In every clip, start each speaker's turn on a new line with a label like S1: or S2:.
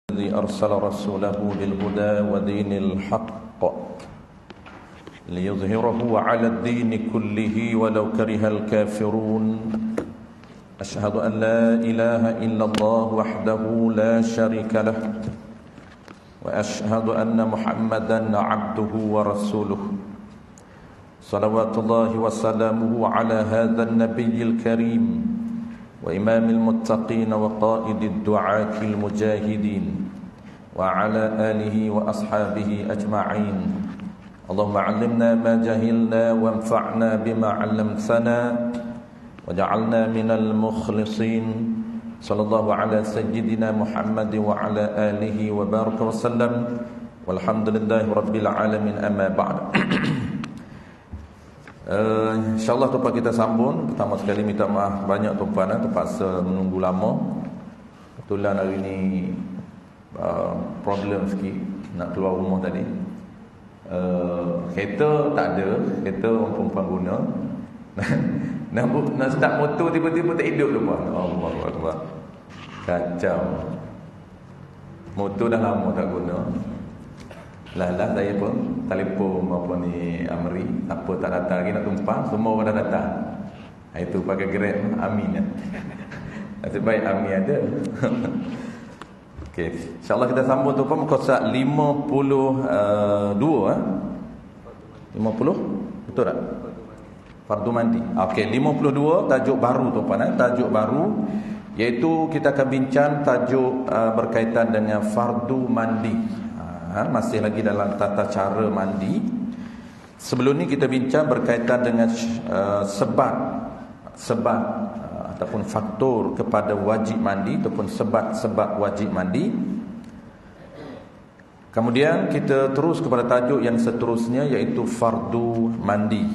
S1: الذي أرسل رسوله بالهدى ودين الحق ليظهره على الدين كله ولو كره الكافرون أشهد أن لا إله إلا الله وحده لا شريك له وأشهد أن محمدا عبده ورسوله صلوات الله وسلامه على هذا النبي الكريم وإمام المتقين وقائد الدعاة المجاهدين وعلى آله وأصحابه أجمعين اللهم علمنا ما جهلنا وانفعنا بما علمتنا وجعلنا من المخلصين صلى الله على سيدنا محمد وعلى آله وبارك وسلم والحمد لله رب العالمين أما بعد. InsyaAllah tuan kita sambung. Pertama sekali minta maaf banyak tuan terpaksa menunggu lama. Kebetulan hari ni problem sikit nak keluar rumah tadi. Kereta tak ada, kereta orang perempuan guna. Nak start motor tiba-tiba tak hidup tuan. Allahu Akbar. Kacau. Motor dah lama tak guna. Lah saya pun telefon apa ni Amri, apa tak datang lagi nak tumpang, semua orang dah datang. Itu pakai Grab, amin ya. Nasib baik amin ada. Okey, insya-Allah kita sambung tu pun muka surat 52 50 betul tak? Fardu mandi. Okey, 52 tajuk baru tuan-tuan, tajuk baru iaitu kita akan bincang tajuk berkaitan dengan fardu mandi. Masih lagi dalam tata cara mandi. Sebelum ni kita bincang berkaitan dengan sebab ataupun faktor kepada wajib mandi ataupun sebab wajib mandi. Kemudian kita terus kepada tajuk yang seterusnya iaitu fardu mandi.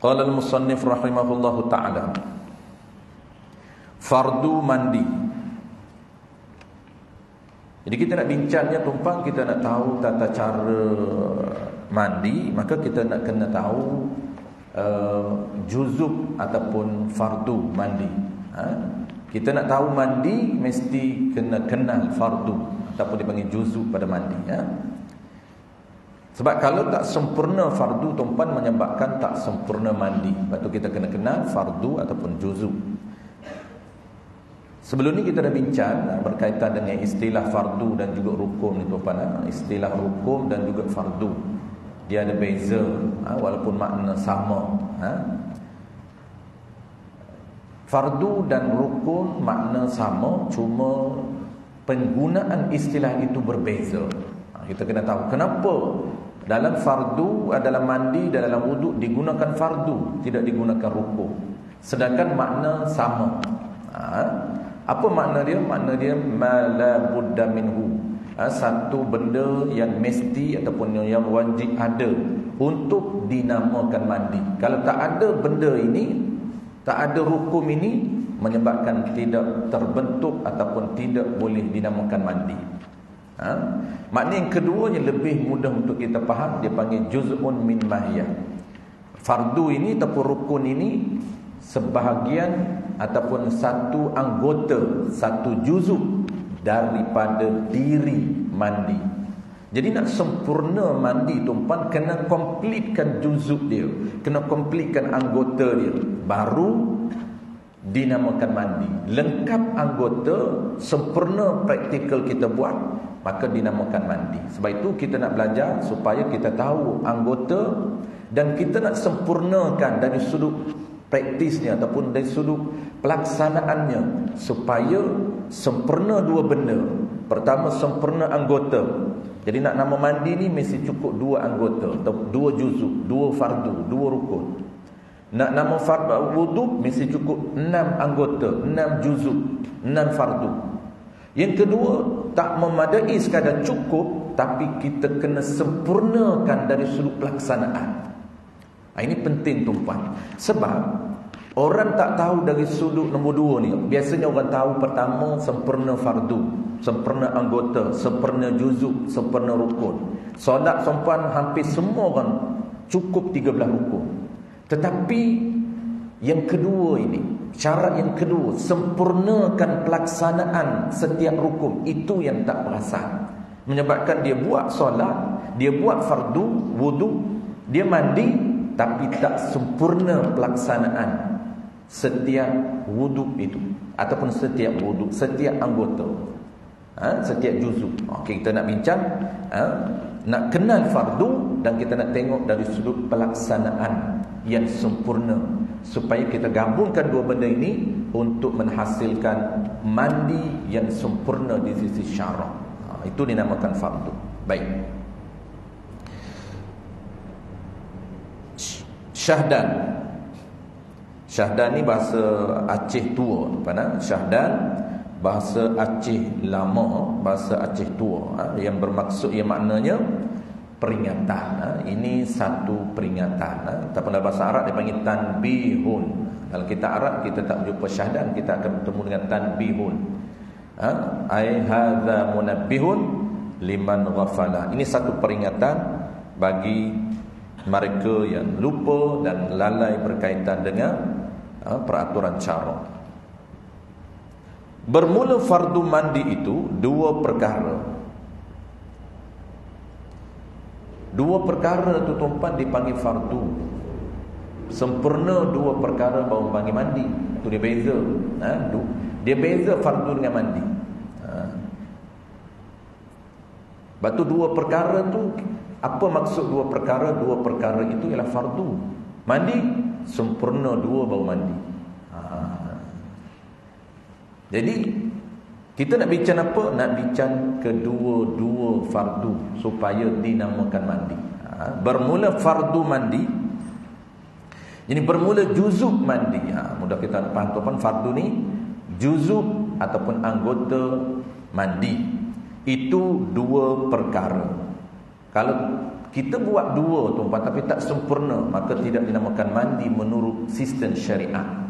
S1: Qala al-musannif rahimahullahu ta'ala, fardu mandi. Jadi kita nak bincangnya tumpang, kita nak tahu tata cara mandi, maka kita nak kena tahu juzub ataupun fardu mandi. Kita nak tahu mandi mesti kena kenal fardu ataupun dipanggil juzub pada mandi. Sebab kalau tak sempurna fardu tumpang menyebabkan tak sempurna mandi. Sebab tu kita kena kenal fardu ataupun juzub. Sebelum ni kita dah bincang berkaitan dengan istilah fardu dan juga rukun ni tuan-tuan. Istilah rukun dan juga fardu, dia ada beza walaupun makna sama. Fardu dan rukun makna sama, cuma penggunaan istilah itu berbeza. Kita kena tahu kenapa dalam fardu, dalam mandi, dalam wuduk digunakan fardu, tidak digunakan rukun, sedangkan makna sama. Apa makna dia? Makna dia ma la budda minhu. Satu benda yang mesti ataupun yang wajib ada untuk dinamakan mandi. Kalau tak ada benda ini, tak ada rukun ini, menyebabkan tidak terbentuk ataupun tidak boleh dinamakan mandi. Makna yang kedua yang lebih mudah untuk kita faham, dia panggil juz'un min mahiyah. Fardu ini ataupun rukun ini sebahagian ataupun satu anggota, satu juzuk daripada diri mandi. Jadi nak sempurna mandi tuan, kena komplitkan juzuk dia, kena komplitkan anggota dia, baru dinamakan mandi. Lengkap anggota, sempurna praktikal kita buat, maka dinamakan mandi. Sebab itu kita nak belajar supaya kita tahu anggota dan kita nak sempurnakan dari sudut praktisnya ataupun dari sudut pelaksanaannya supaya sempurna dua benda. Pertama, sempurna anggota. Jadi nak nama mandi ni mesti cukup dua anggota atau dua juzuk, dua fardu, dua rukun. Nak nama fardu wuduk mesti cukup 6 anggota, 6 juzuk, 6 fardu. Yang kedua, tak memadai sekadar cukup, tapi kita kena sempurnakan dari sudut pelaksanaan. Ini penting tuan. Sebab orang tak tahu dari sudut nombor 2 ni. Biasanya orang tahu pertama sempurna fardu, sempurna anggota, sempurna juzuk, sempurna rukun. Solat tuan hampir semua orang cukup 13 rukun. Tetapi yang kedua ini, Syarat yang kedua, sempurnakan pelaksanaan setiap rukun. Itu yang tak perasan, menyebabkan dia buat solat, dia buat fardu wudu, dia mandi, tapi tak sempurna pelaksanaan setiap wudu itu, ataupun setiap wudu, setiap anggota, setiap juzuk. Okey, kita nak bincang, nak kenal fardu, dan kita nak tengok dari sudut pelaksanaan yang sempurna, supaya kita gabungkan dua benda ini untuk menghasilkan mandi yang sempurna di sisi syarak. Itu dinamakan fardu. Baik. Syahdan. Syahdan ni bahasa Aceh tua, Syahdan bahasa Aceh lama, bahasa Aceh tua, yang bermaksud, yang maknanya peringatan. Ini satu peringatan. Tapi dalam bahasa Arab dia panggil tanbihun. Kalau kita Arab, kita tak jumpa syahdan, kita akan bertemu dengan tanbihun. Ai hadza munabbihun liman ghafala. Ini satu peringatan bagi mereka yang lupa dan lalai berkaitan dengan peraturan syarak. Bermula fardu mandi itu dua perkara. Dua perkara tu tuan-tuan dipanggil fardu. Sempurna dua perkara baru panggil mandi. Itu dia beza. Dia beza fardu dengan mandi. Batu dua perkara tu, apa maksud dua perkara? Dua perkara itu ialah fardu. Mandi sempurna dua baru mandi. Jadi kita nak bincang apa? Nak bincang kedua-dua fardu supaya dinamakan mandi. Bermula fardu mandi. Jadi bermula juzuk mandi. Mudah kita faham tuan, fardu ni juzuk ataupun anggota mandi. Itu dua perkara. Kalau kita buat dua tuan, tapi tak sempurna, maka tidak dinamakan mandi menurut sistem syariat.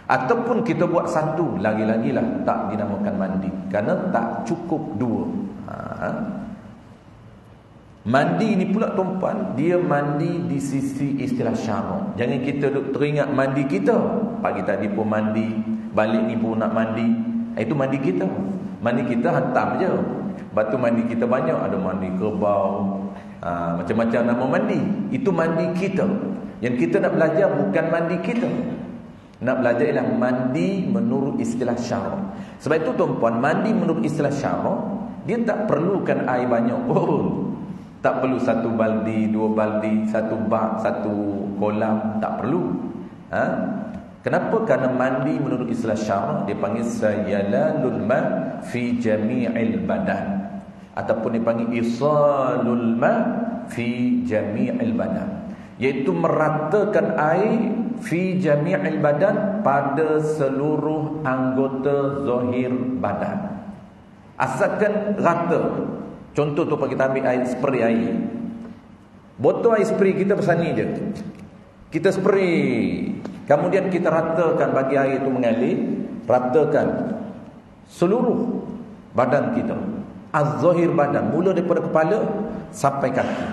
S1: Ataupun kita buat satu, lagi-lagilah tak dinamakan mandi, kerana tak cukup dua. Mandi ni pula tuan, dia mandi di sisi istilah syarak. Jangan kita duk teringat mandi kita, pagi tadi pun mandi, balik ni pun nak mandi. Itu mandi kita. Mandi kita hantam je. Batu mandi kita banyak, ada mandi kerbau, macam-macam nama mandi. Itu mandi kita. Yang kita nak belajar bukan mandi kita. Nak belajar ialah mandi menurut istilah syarak. Sebab itu tuan-puan, mandi menurut istilah syarak, dia tak perlukan air banyak pun. Tak perlu satu baldi, dua baldi, satu bak, satu kolam, tak perlu. Kenapa? Kerana mandi menurut istilah syarak dia panggil sayalalul ma fi jami'il badan, ataupun dipanggil isalul ma fi jami'il badan, iaitu meratakan air fi jami'il badan, pada seluruh anggota zahir badan. Asalkan rata. Contoh tu, kita ambil air, spray air. Botol air spray kita besar ni je. Kita spray, kemudian kita ratakan, bagi air itu mengalir, ratakan seluruh badan kita, az-zahir badan, mula daripada kepala sampai kaki.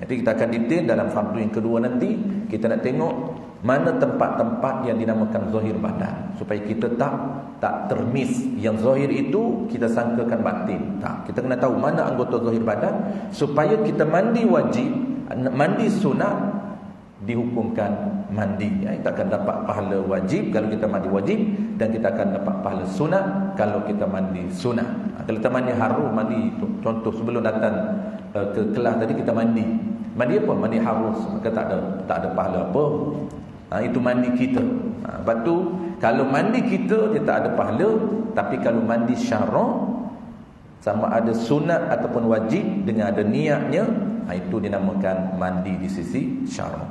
S1: Nanti kita akan detail dalam fardu yang kedua nanti. Kita nak tengok mana tempat-tempat yang dinamakan zahir badan, supaya kita tak termis. Yang zahir itu kita sangkakan batin. Tak, kita kena tahu mana anggota zahir badan, supaya kita mandi wajib, mandi sunat dihukumkan mandi. Kita akan dapat pahala wajib kalau kita mandi wajib, dan kita akan dapat pahala sunat kalau kita mandi sunat. Kalau kita mandi harus, mandi contoh sebelum datang ke kelas tadi kita mandi apa? Mandi harus, maka tak ada pahala apa. Itu mandi kita. Lepas tu kalau mandi kita dia tak ada pahala, tapi kalau mandi syarak, sama ada sunat ataupun wajib dengan ada niatnya, itu dinamakan mandi di sisi syarak.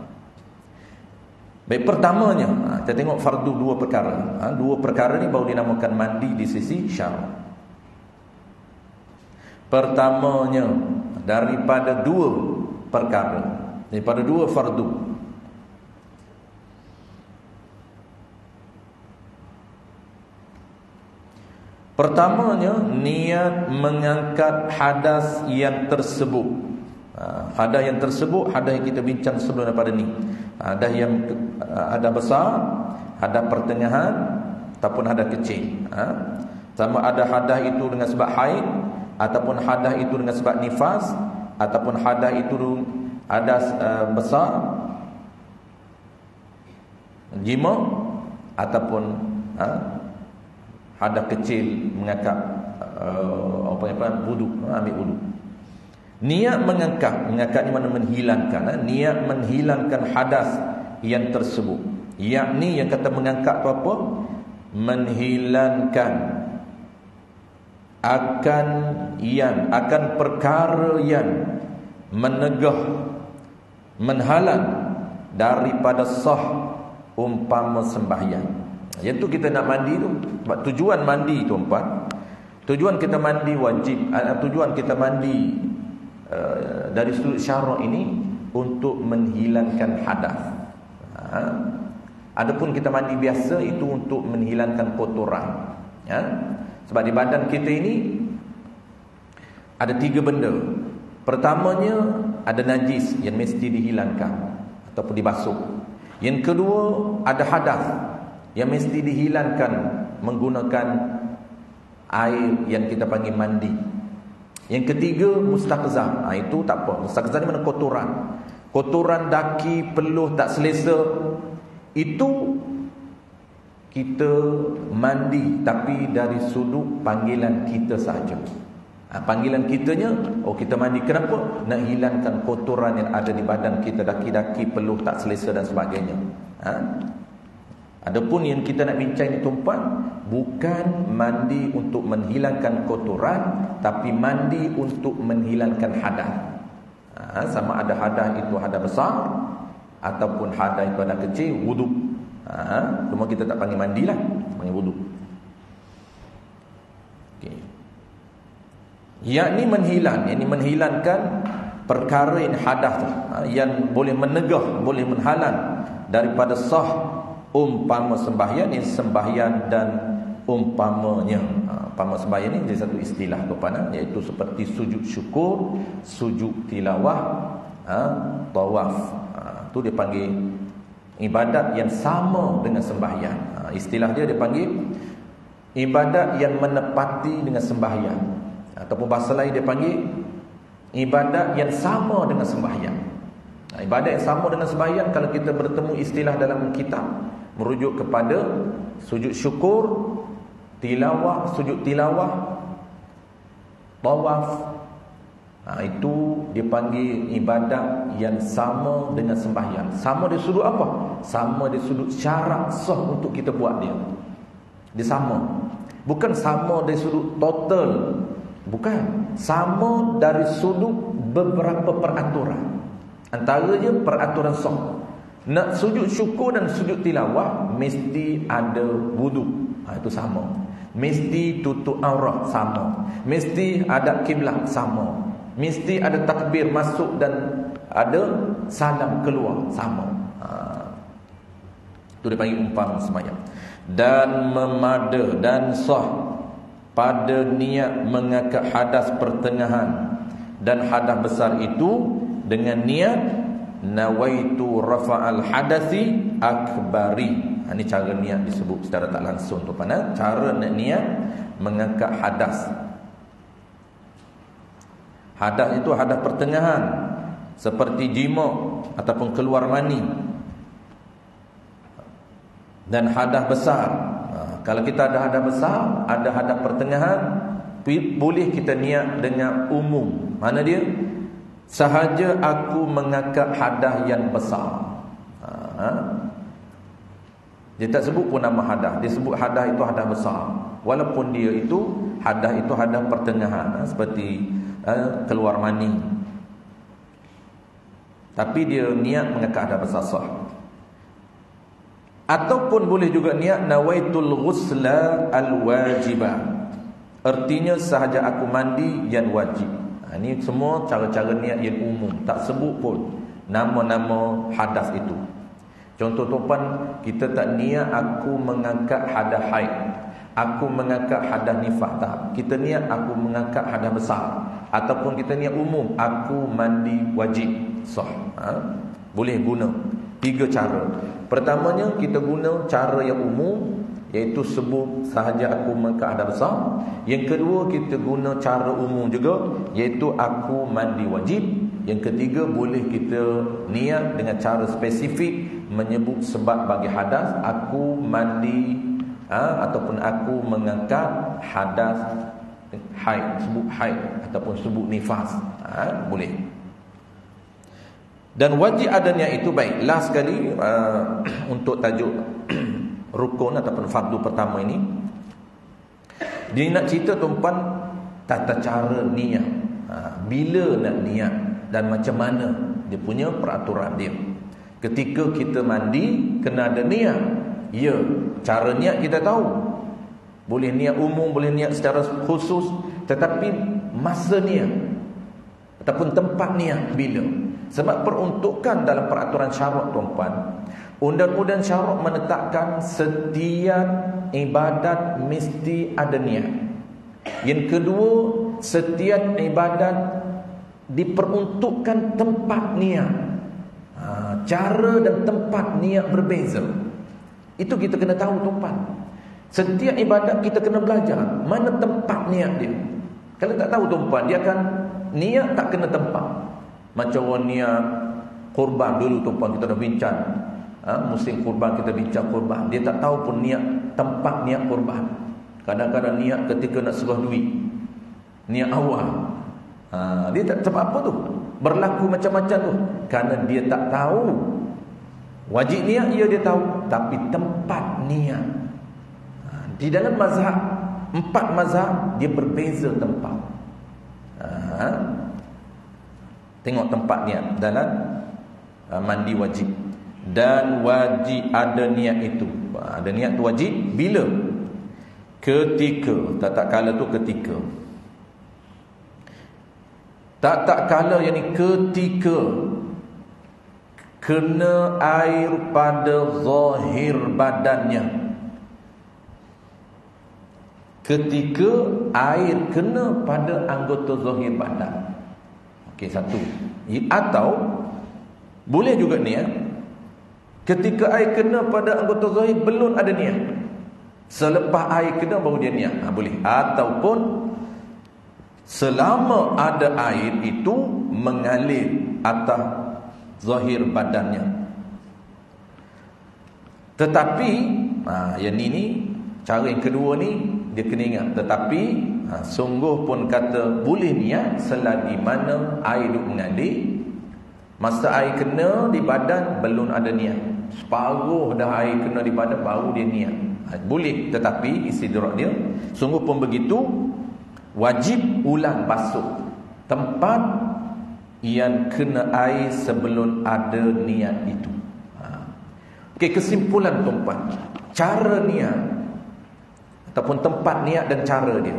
S1: Baik, pertamanya kita tengok fardu dua perkara. Dua perkara ni baru dinamakan mandi di sisi syarak. Pertamanya daripada dua perkara, daripada dua fardu. Pertamanya, niat mengangkat hadas yang tersebut. Hadas yang tersebut, hadas yang kita bincang sebelum daripada ni. Hadas yang hadas besar, hadas pertengahan ataupun hadas kecil. Sama ada hadas itu dengan sebab haid, ataupun hadas itu dengan sebab nifas, ataupun hadas itu hadas besar, jima, ataupun hadas kecil mengangkat wudu, ambil wudu. Niat mengangkat ni mana menghilangkan, niat menghilangkan hadas yang tersebut. Yakni yang kata mengangkat tu apa? Menghilangkan akan perkara yang menegah, menhalang daripada sah umpama sembahyang. Iaitu kita nak mandi tu, sebab tujuan mandi tuan-puan, tujuan kita mandi wajib, tujuan kita mandi dari sudut syarak ini untuk menghilangkan hadas. Adapun kita mandi biasa itu untuk menghilangkan kotoran. Sebab di badan kita ini ada 3 benda. Pertamanya ada najis yang mesti dihilangkan ataupun dibasuh. Yang kedua ada hadas yang mesti dihilangkan menggunakan air yang kita panggil mandi. Yang ketiga mustaqzah. Itu tak apa. Mustaqzah ni mana kotoran. Kotoran daki, peluh tak selesa, itu kita mandi tapi dari sudut panggilan kita sahaja. Panggilan kitanya, kita mandi kenapa? Nak hilangkan kotoran yang ada di badan kita, daki-daki, peluh tak selesa dan sebagainya. Adapun yang kita nak bincang ni tuan-puan, bukan mandi untuk menghilangkan kotoran, tapi mandi untuk menghilangkan hadas. Sama ada hadas itu hadas besar ataupun hadas itu hadas kecil, wudu. Cuma kita tak panggil mandilah, panggil wudu. Okey. Yakni menghilangkan perkara yang hadas, yang boleh menegah, boleh menghalang daripada sah umpama sembahyang, ni sembahyang dan umpamanya. Umpama sembahyang ni jadi satu istilah tuan-puan, iaitu seperti sujud syukur, sujud tilawah, tawaf. Tu dia panggil ibadat yang sama dengan sembahyang. Istilah dia panggil ibadat yang menepati dengan sembahyang, ataupun bahasa lain dia panggil ibadat yang sama dengan sembahyang. Ibadat yang sama dengan sembahyang, kalau kita bertemu istilah dalam kitab, merujuk kepada sujud syukur, tilawah, sujud tilawah, tawaf. Itu dipanggil ibadat yang sama dengan sembahyang. Sama dari sudut apa? Sama dari sudut syarat sah untuk kita buat dia. Dia sama. Bukan sama dari sudut total. Bukan. Sama dari sudut beberapa peraturan. Antaranya peraturan sah. Nak sujud syukur dan sujud tilawah mesti ada wudu. Itu sama. Mesti tutup aurat, sama. Mesti ada kiblat, sama. Mesti ada takbir masuk dan ada salam keluar, sama. Itu dia panggil umpama sembahyang. Dan memada dan sah pada niat mengangkat hadas pertengahan dan hadas besar itu dengan niat nawaitu rafa'al hadasi akbari. Ini cara niat disebut secara tak langsung tu pandang. Cara niat mengangkat hadas. Hadas itu hadas pertengahan, seperti jima ataupun keluar mani. Dan hadas besar, kalau kita ada hadas besar, ada hadas pertengahan, boleh kita niat dengan umum. Mana dia? Sahaja aku mengangkat hadas yang besar. Dia tak sebut pun nama hadas, dia sebut hadas itu hadas besar, walaupun dia itu hadas pertengahan, seperti keluar mani, tapi dia niat mengangkat hadas besar sah. Ataupun boleh juga niat nawaitul ghusla al-wajibah, artinya sahaja aku mandi yang wajib. Ini semua cara-cara niat yang umum, tak sebut pun nama-nama hadas itu. Contoh tuan, kita tak niat aku mengangkat hadas haid, aku mengangkat hadas nifas, tak. Kita niat aku mengangkat hadas besar, ataupun kita niat umum, aku mandi wajib sah. Boleh guna 3 cara. Pertamanya kita guna cara yang umum, iaitu sebut sahaja aku mengangkat hadas besar. Yang kedua kita guna cara umum juga, iaitu aku mandi wajib. Yang ketiga boleh kita niat dengan cara spesifik menyebut sebab bagi hadas, aku mandi ataupun aku mengangkat hadas haid, sebut haid ataupun sebut nifas, boleh. Dan wajib adanya itu baik. Last sekali untuk tajuk rukun ataupun fardu pertama ini, dia nak cerita tuan-puan tata cara niat, bila nak niat dan macam mana dia punya peraturan dia. Ketika kita mandi kena ada niat. Ya, cara niat kita tahu. Boleh niat umum, boleh niat secara khusus, tetapi masa niat ataupun tempat niat bila. Sebab peruntukan dalam peraturan syarak tuan-puan, undang-undang syarak menetapkan setiap ibadat mesti ada niat. Yang kedua, setiap ibadat diperuntukkan tempat niat. Cara dan tempat niat berbeza. Itu kita kena tahu tuan-puan. Setiap ibadat kita kena belajar mana tempat niat dia. Kalau tak tahu tuan-puan, dia akan niat tak kena tempat. Macam orang niat kurban dulu tuan-puan, kita dah bincang musim kurban, kita bincang kurban. Dia tak tahu pun niat tempat niat kurban. Kadang-kadang niat ketika nak serah duit, niat awal. Dia tak sebab apa tu? Berlaku macam-macam tu. Kerana dia tak tahu. Wajib niat dia tahu, tapi tempat niat. Di dalam mazhab, 4 mazhab dia berbeza tempat. Tengok tempat niat dalam mandi wajib. Dan wajib ada niat itu. Ada niat tu wajib bila? Ketika, tak kala tu ketika. Tak kala yang ni ketika kena air pada zahir badannya. Ketika air kena pada anggota zahir badan. Okey, satu. Atau boleh juga niat ketika air kena pada anggota zahir belum ada niat. Selepas air kena baru dia niat. Boleh. Ataupun selama ada air itu mengalir atas zahir badannya. Tetapi yang ni cara yang kedua ni dia kena ingat. Tetapi sungguh pun kata boleh niat selagi mana air duk mengalir. Masa air kena di badan belum ada niat. Separuh dah air kena di badan baru dia niat. Boleh, tetapi istidrak dia sungguh pun begitu, wajib ulang basuh tempat yang kena air sebelum ada niat itu. Okey, kesimpulan tuan-puan, cara niat ataupun tempat niat dan cara dia.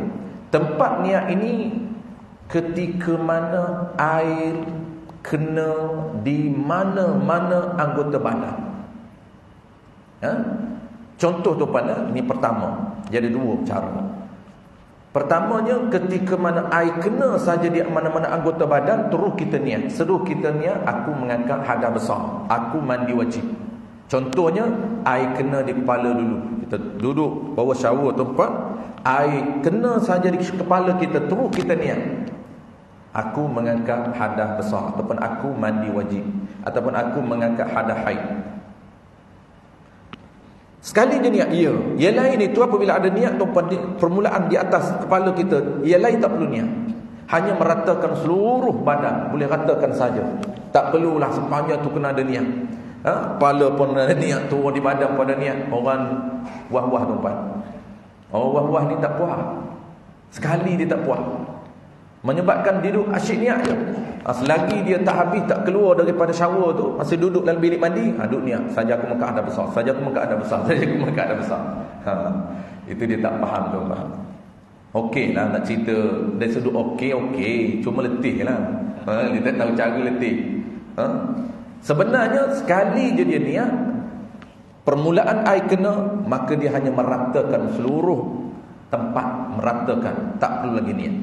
S1: Tempat niat ini ketika mana air kena di mana-mana anggota badan. Contoh tuan-puan, ini pertama. Jadi 2 cara. Pertamanya, ketika mana air kena saja di mana-mana anggota badan, terus kita niat. Seluruh kita niat, aku mengangkat hadas besar, aku mandi wajib. Contohnya, air kena di kepala dulu. Kita duduk bawah shower tuan-puan, air kena saja di kepala kita, terus kita niat, aku mengangkat hadas besar, ataupun aku mandi wajib, ataupun aku mengangkat hadas haid. Sekali je niat, ya. Yang lain itu apabila ada niat tuan-puan, permulaan di atas kepala kita, yang lain tak perlu niat. Hanya meratakan seluruh badan, boleh ratakan saja. Tak perlulah sepanjang tu kena ada niat. Kepala pun ada niat, turun di badan pun ada niat. Orang wah-wah tuan-puan. Orang wah-wah ni tak puas. Sekali dia tak puas, menyebabkan dia duduk asyik niat je. Selagi dia tak habis, tak keluar daripada shower tu, masih duduk dalam bilik mandi, duduk niat, saja aku mengangkat hadas besar, saja aku mengangkat hadas besar, saja aku mengangkat hadas besar. Itu dia tak faham tuan-tuan. Okey lah nak cerita dari sudut okey, cuma letih lah. Dia tak tahu cara letih. Sebenarnya sekali je dia niat, permulaan air kena, maka dia hanya meratakan seluruh tempat, meratakan, tak perlu lagi niat.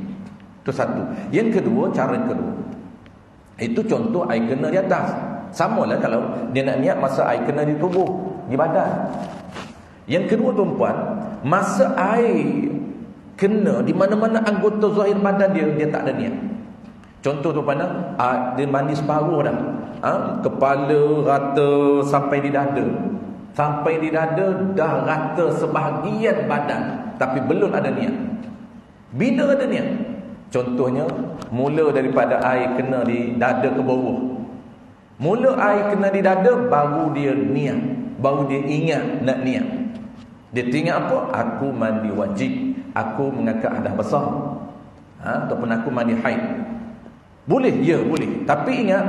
S1: Itu satu. Yang kedua, cara yang kedua, itu contoh air kena di atas. Samalah kalau dia nak niat masa air kena di tubuh, di badan. Yang kedua tuan-puan, masa air kena di mana-mana anggota zahir badan dia tak ada niat. Contoh tuan-puan, dia mandi separuh dah, kepala rata sampai di dada. Sampai di dada dah rata sebahagian badan, tapi belum ada niat. Bila ada niat? Contohnya, mula daripada air kena di dada ke bawah. Mula air kena di dada, baru dia niat, baru dia ingat nak niat. Dia ingat apa? Aku mandi wajib, aku mengangkat hadas besar, ataupun aku mandi haid. Boleh? Ya, boleh. Tapi ingat,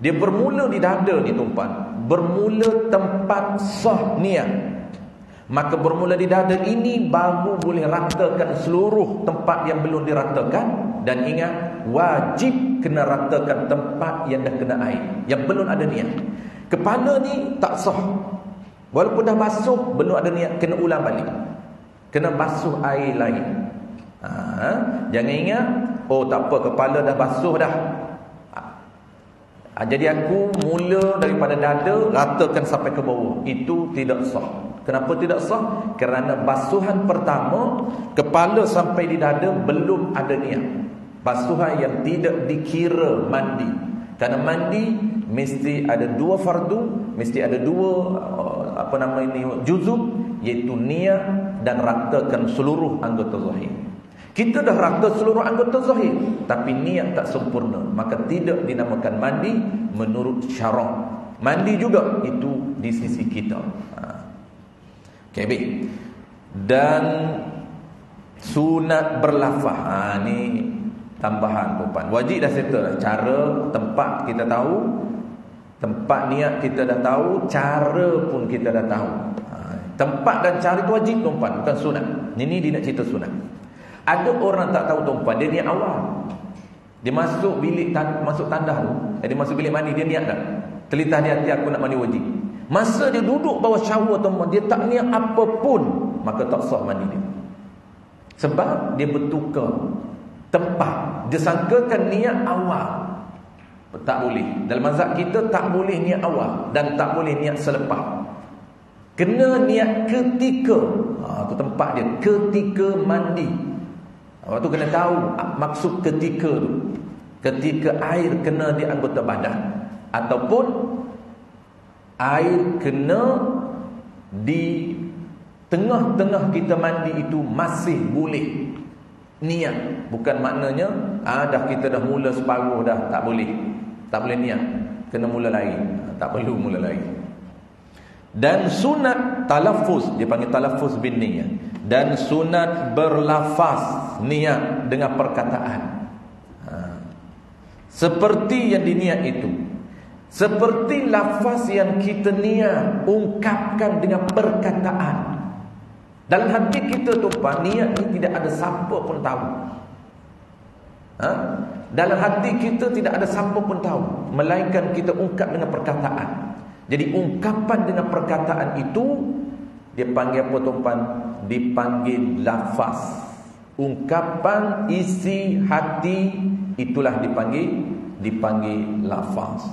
S1: dia bermula di dada ni tuan-puan, bermula tempat sah niat. Maka bermula di dada ini baru boleh ratakan seluruh tempat yang belum diratakan. Dan ingat, wajib kena ratakan tempat yang dah kena air, yang belum ada niat. Kepala ni tak sah, walaupun dah basuh, belum ada niat, kena ulang balik, kena basuh air lain. Jangan ingat, oh tak apa, kepala dah basuh dah, jadi aku mula daripada dada ratakan sampai ke bawah. Itu tidak sah. Kenapa tidak sah? Kerana basuhan pertama, kepala sampai di dada belum ada niat. Basuhan yang tidak dikira mandi. Kerana mandi mesti ada dua fardu, mesti ada dua juzuk, iaitu niat dan ratakan seluruh anggota zahir. Kita dah rata seluruh anggota zahir, tapi niat tak sempurna, maka tidak dinamakan mandi menurut syarak. Mandi juga itu di sisi kita. Okay, baik. Dan sunat berlafaz. Ni tambahan tuan. Wajib dah settle. Cara, tempat kita tahu, tempat niat kita dah tahu, cara pun kita dah tahu. Tempat dan cara itu wajib tuan, bukan sunat. Ini dia nak cerita sunat. Ada orang tak tahu tuan, dia niat awal. Dia masuk bilik masuk tandas tu, dia masuk bilik mandi, dia niat dah. Terlintas di hati, aku nak mandi wajib. Masa dia duduk bawah shower tuan, dia tak niat apa pun, maka tak sah mandi dia. Sebab dia bertukar tempat. Dia sangkakan niat awal. Tak boleh. Dalam mazhab kita tak boleh niat awal dan tak boleh niat selepas. Kena niat ketika. Tu tempat dia, ketika mandi. Awak tu kena tahu maksud ketika tu. Ketika air kena di anggota badan, ataupun air kena di tengah-tengah kita mandi itu masih boleh niat. Bukan maknanya dah kita dah mula separuh dah, tak boleh. Tak boleh niat. Kena mula lain. Tak perlu mula lain. Dan sunat talaffuz, dia panggil talaffuz bin niyah. Dan sunat berlafaz niat dengan perkataan. Seperti yang diniat itu, seperti lafaz yang kita niat, ungkapkan dengan perkataan. Dalam hati kita tu niat ni tidak ada siapa pun tahu. Dalam hati kita tidak ada siapa pun tahu, melainkan kita ungkap dengan perkataan. Jadi ungkapan dengan perkataan itu dia panggil apa tuan? Dipanggil lafaz. Ungkapan isi hati itulah dipanggil lafaz.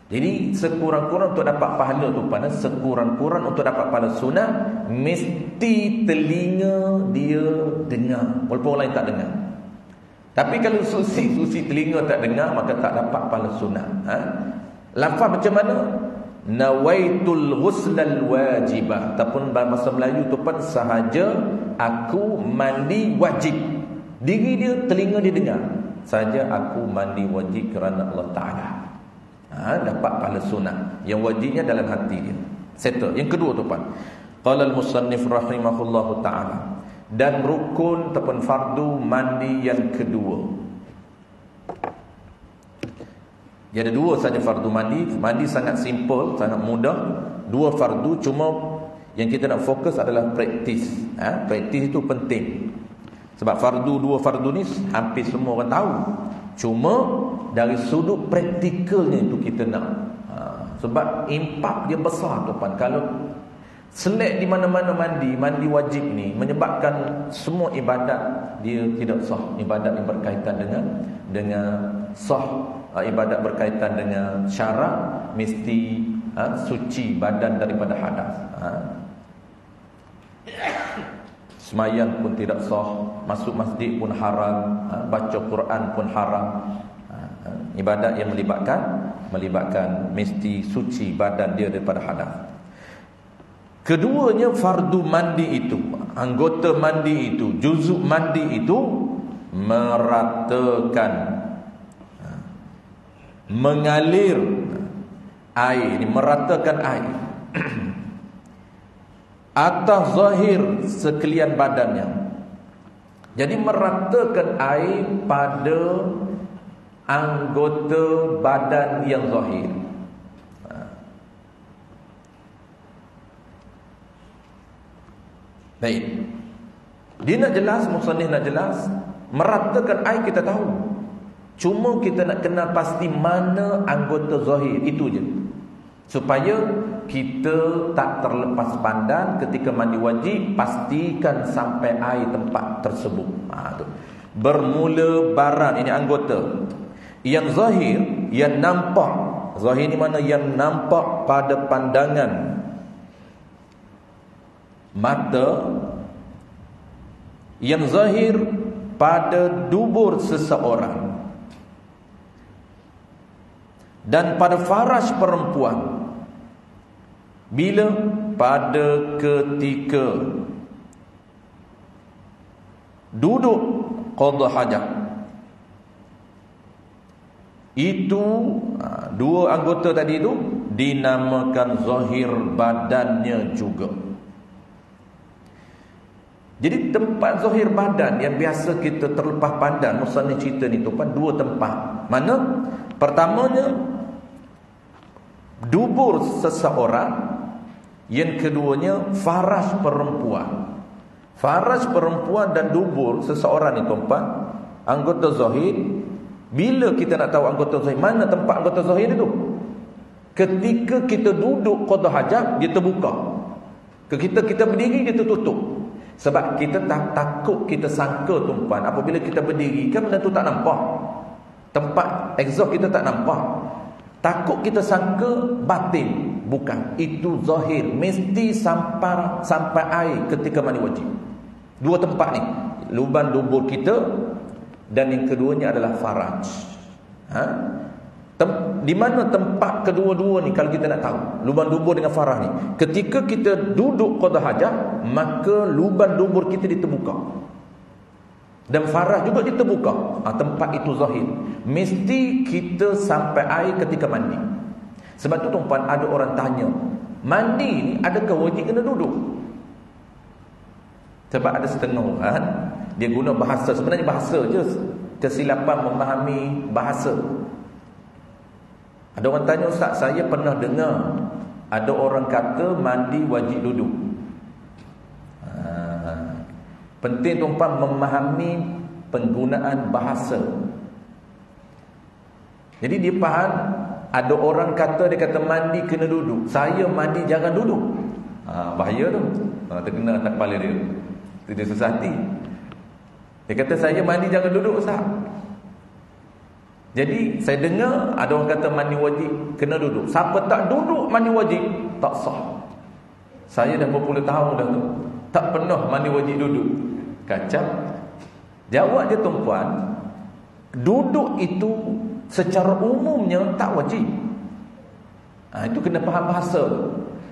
S1: Jadi sekurang-kurang untuk dapat pahala tuan, sekurang-kurang untuk dapat pahala sunat, mesti telinga dia dengar, walaupun orang lain tak dengar. Tapi kalau susi telinga tak dengar, maka tak dapat pahala sunat. Lafaz macam mana? Nawaitul ghuslal wajibah, ataupun bahasa Melayu tu pun sahaja aku mandi wajib. Diri dia, telinga dia dengar, sahaja aku mandi wajib kerana Allah Ta'ala. Dapat pahala sunat. Yang wajibnya dalam hati dia. Settle. Yang kedua tu qala al-musannif rahimahullahu ta'ala, dan rukun ataupun fardu mandi yang kedua. Dia ada dua saja fardu mandi. Mandi sangat simple, sangat mudah. Dua fardu, cuma yang kita nak fokus adalah praktis. Praktis itu penting. Sebab dua fardu ni hampir semua orang tahu. Cuma dari sudut praktikalnya itu kita nak. Sebab impak dia besar tuan. Kalau selek di mana-mana mandi wajib ni menyebabkan semua ibadat dia tidak sah. Ibadat yang berkaitan dengan sah ibadat berkaitan dengan syarat, mesti suci badan daripada hadas. Semayang pun tidak sah, masuk masjid pun haram, baca Quran pun haram. Ibadat yang melibatkan mesti suci badan dia daripada hadas. Keduanya fardu mandi itu, anggota mandi itu, juzuk mandi itu meratakan, mengalir air, ini meratakan air atas zahir sekalian badannya. Jadi meratakan air pada anggota badan yang zahir. Baik. Dia nak jelas, musannif nak jelas, meratakan air kita tahu. Cuma kita nak kenal pasti mana anggota zahir, itu je. Supaya kita tak terlepas pandang ketika mandi wajib, pastikan sampai air tempat tersebut. Tu. Bermula baran, ini anggota yang zahir, yang nampak. Zahir ni mana? Yang nampak pada pandangan mata, yang zahir pada dubur seseorang dan pada faraj perempuan. Bila? Pada ketika duduk qada hajat. Itu dua anggota tadi itu dinamakan zahir badannya juga. Jadi tempat zahir badan yang biasa kita terlepas pandang, musannif cerita ni tuan, dua tempat. Mana? Pertamanya dubur seseorang, yang keduanya faraj perempuan. Faraj perempuan dan dubur seseorang ni tuan, anggota zahir. Bila kita nak tahu anggota zahir, mana tempat anggota zahir itu? Ketika kita duduk qada hajat, dia terbuka. Ketika kita berdiri, dia tertutup. Sebab kita takut, kita sangka tuan, apabila kita berdiri kan benda tu tak nampak, tempat exhaust kita tak nampak, takut kita sangka batin. Bukan, itu zahir. Mesti sampai air ketika mandi wajib. Dua tempat ni, lubang dubur kita, dan yang keduanya adalah faraj. Di mana tempat kedua-dua ni kalau kita nak tahu, lubang dubur dengan faraj ni? Ketika kita duduk qada hajat, maka lubang dubur kita diterbuka dan faraj juga diterbuka. Tempat itu zahir. Mesti kita sampai air ketika mandi. Sebab tu tuan, ada orang tanya, mandi ni adakah wajib kena duduk? Sebab ada setengah orang dia guna bahasa, sebenarnya bahasa je, kesilapan memahami bahasa. Ada orang tanya, Ustaz, saya pernah dengar ada orang kata mandi wajib duduk. Penting tuan memahami penggunaan bahasa. Jadi dia faham, ada orang kata, dia kata mandi kena duduk, saya mandi jangan duduk. Bahaya tu. Terkena atas kepala dia. Dia susah hati. Dia kata saya mandi jangan duduk, Ustaz. Jadi saya dengar ada orang kata mandi wajib kena duduk. Siapa tak duduk mandi wajib tak sah. Saya dah berpuluh tahun dah tu, tak pernah mandi wajib duduk. Kacau. Jawab dia tuan, duduk itu secara umumnya tak wajib. Itu kena faham bahasa.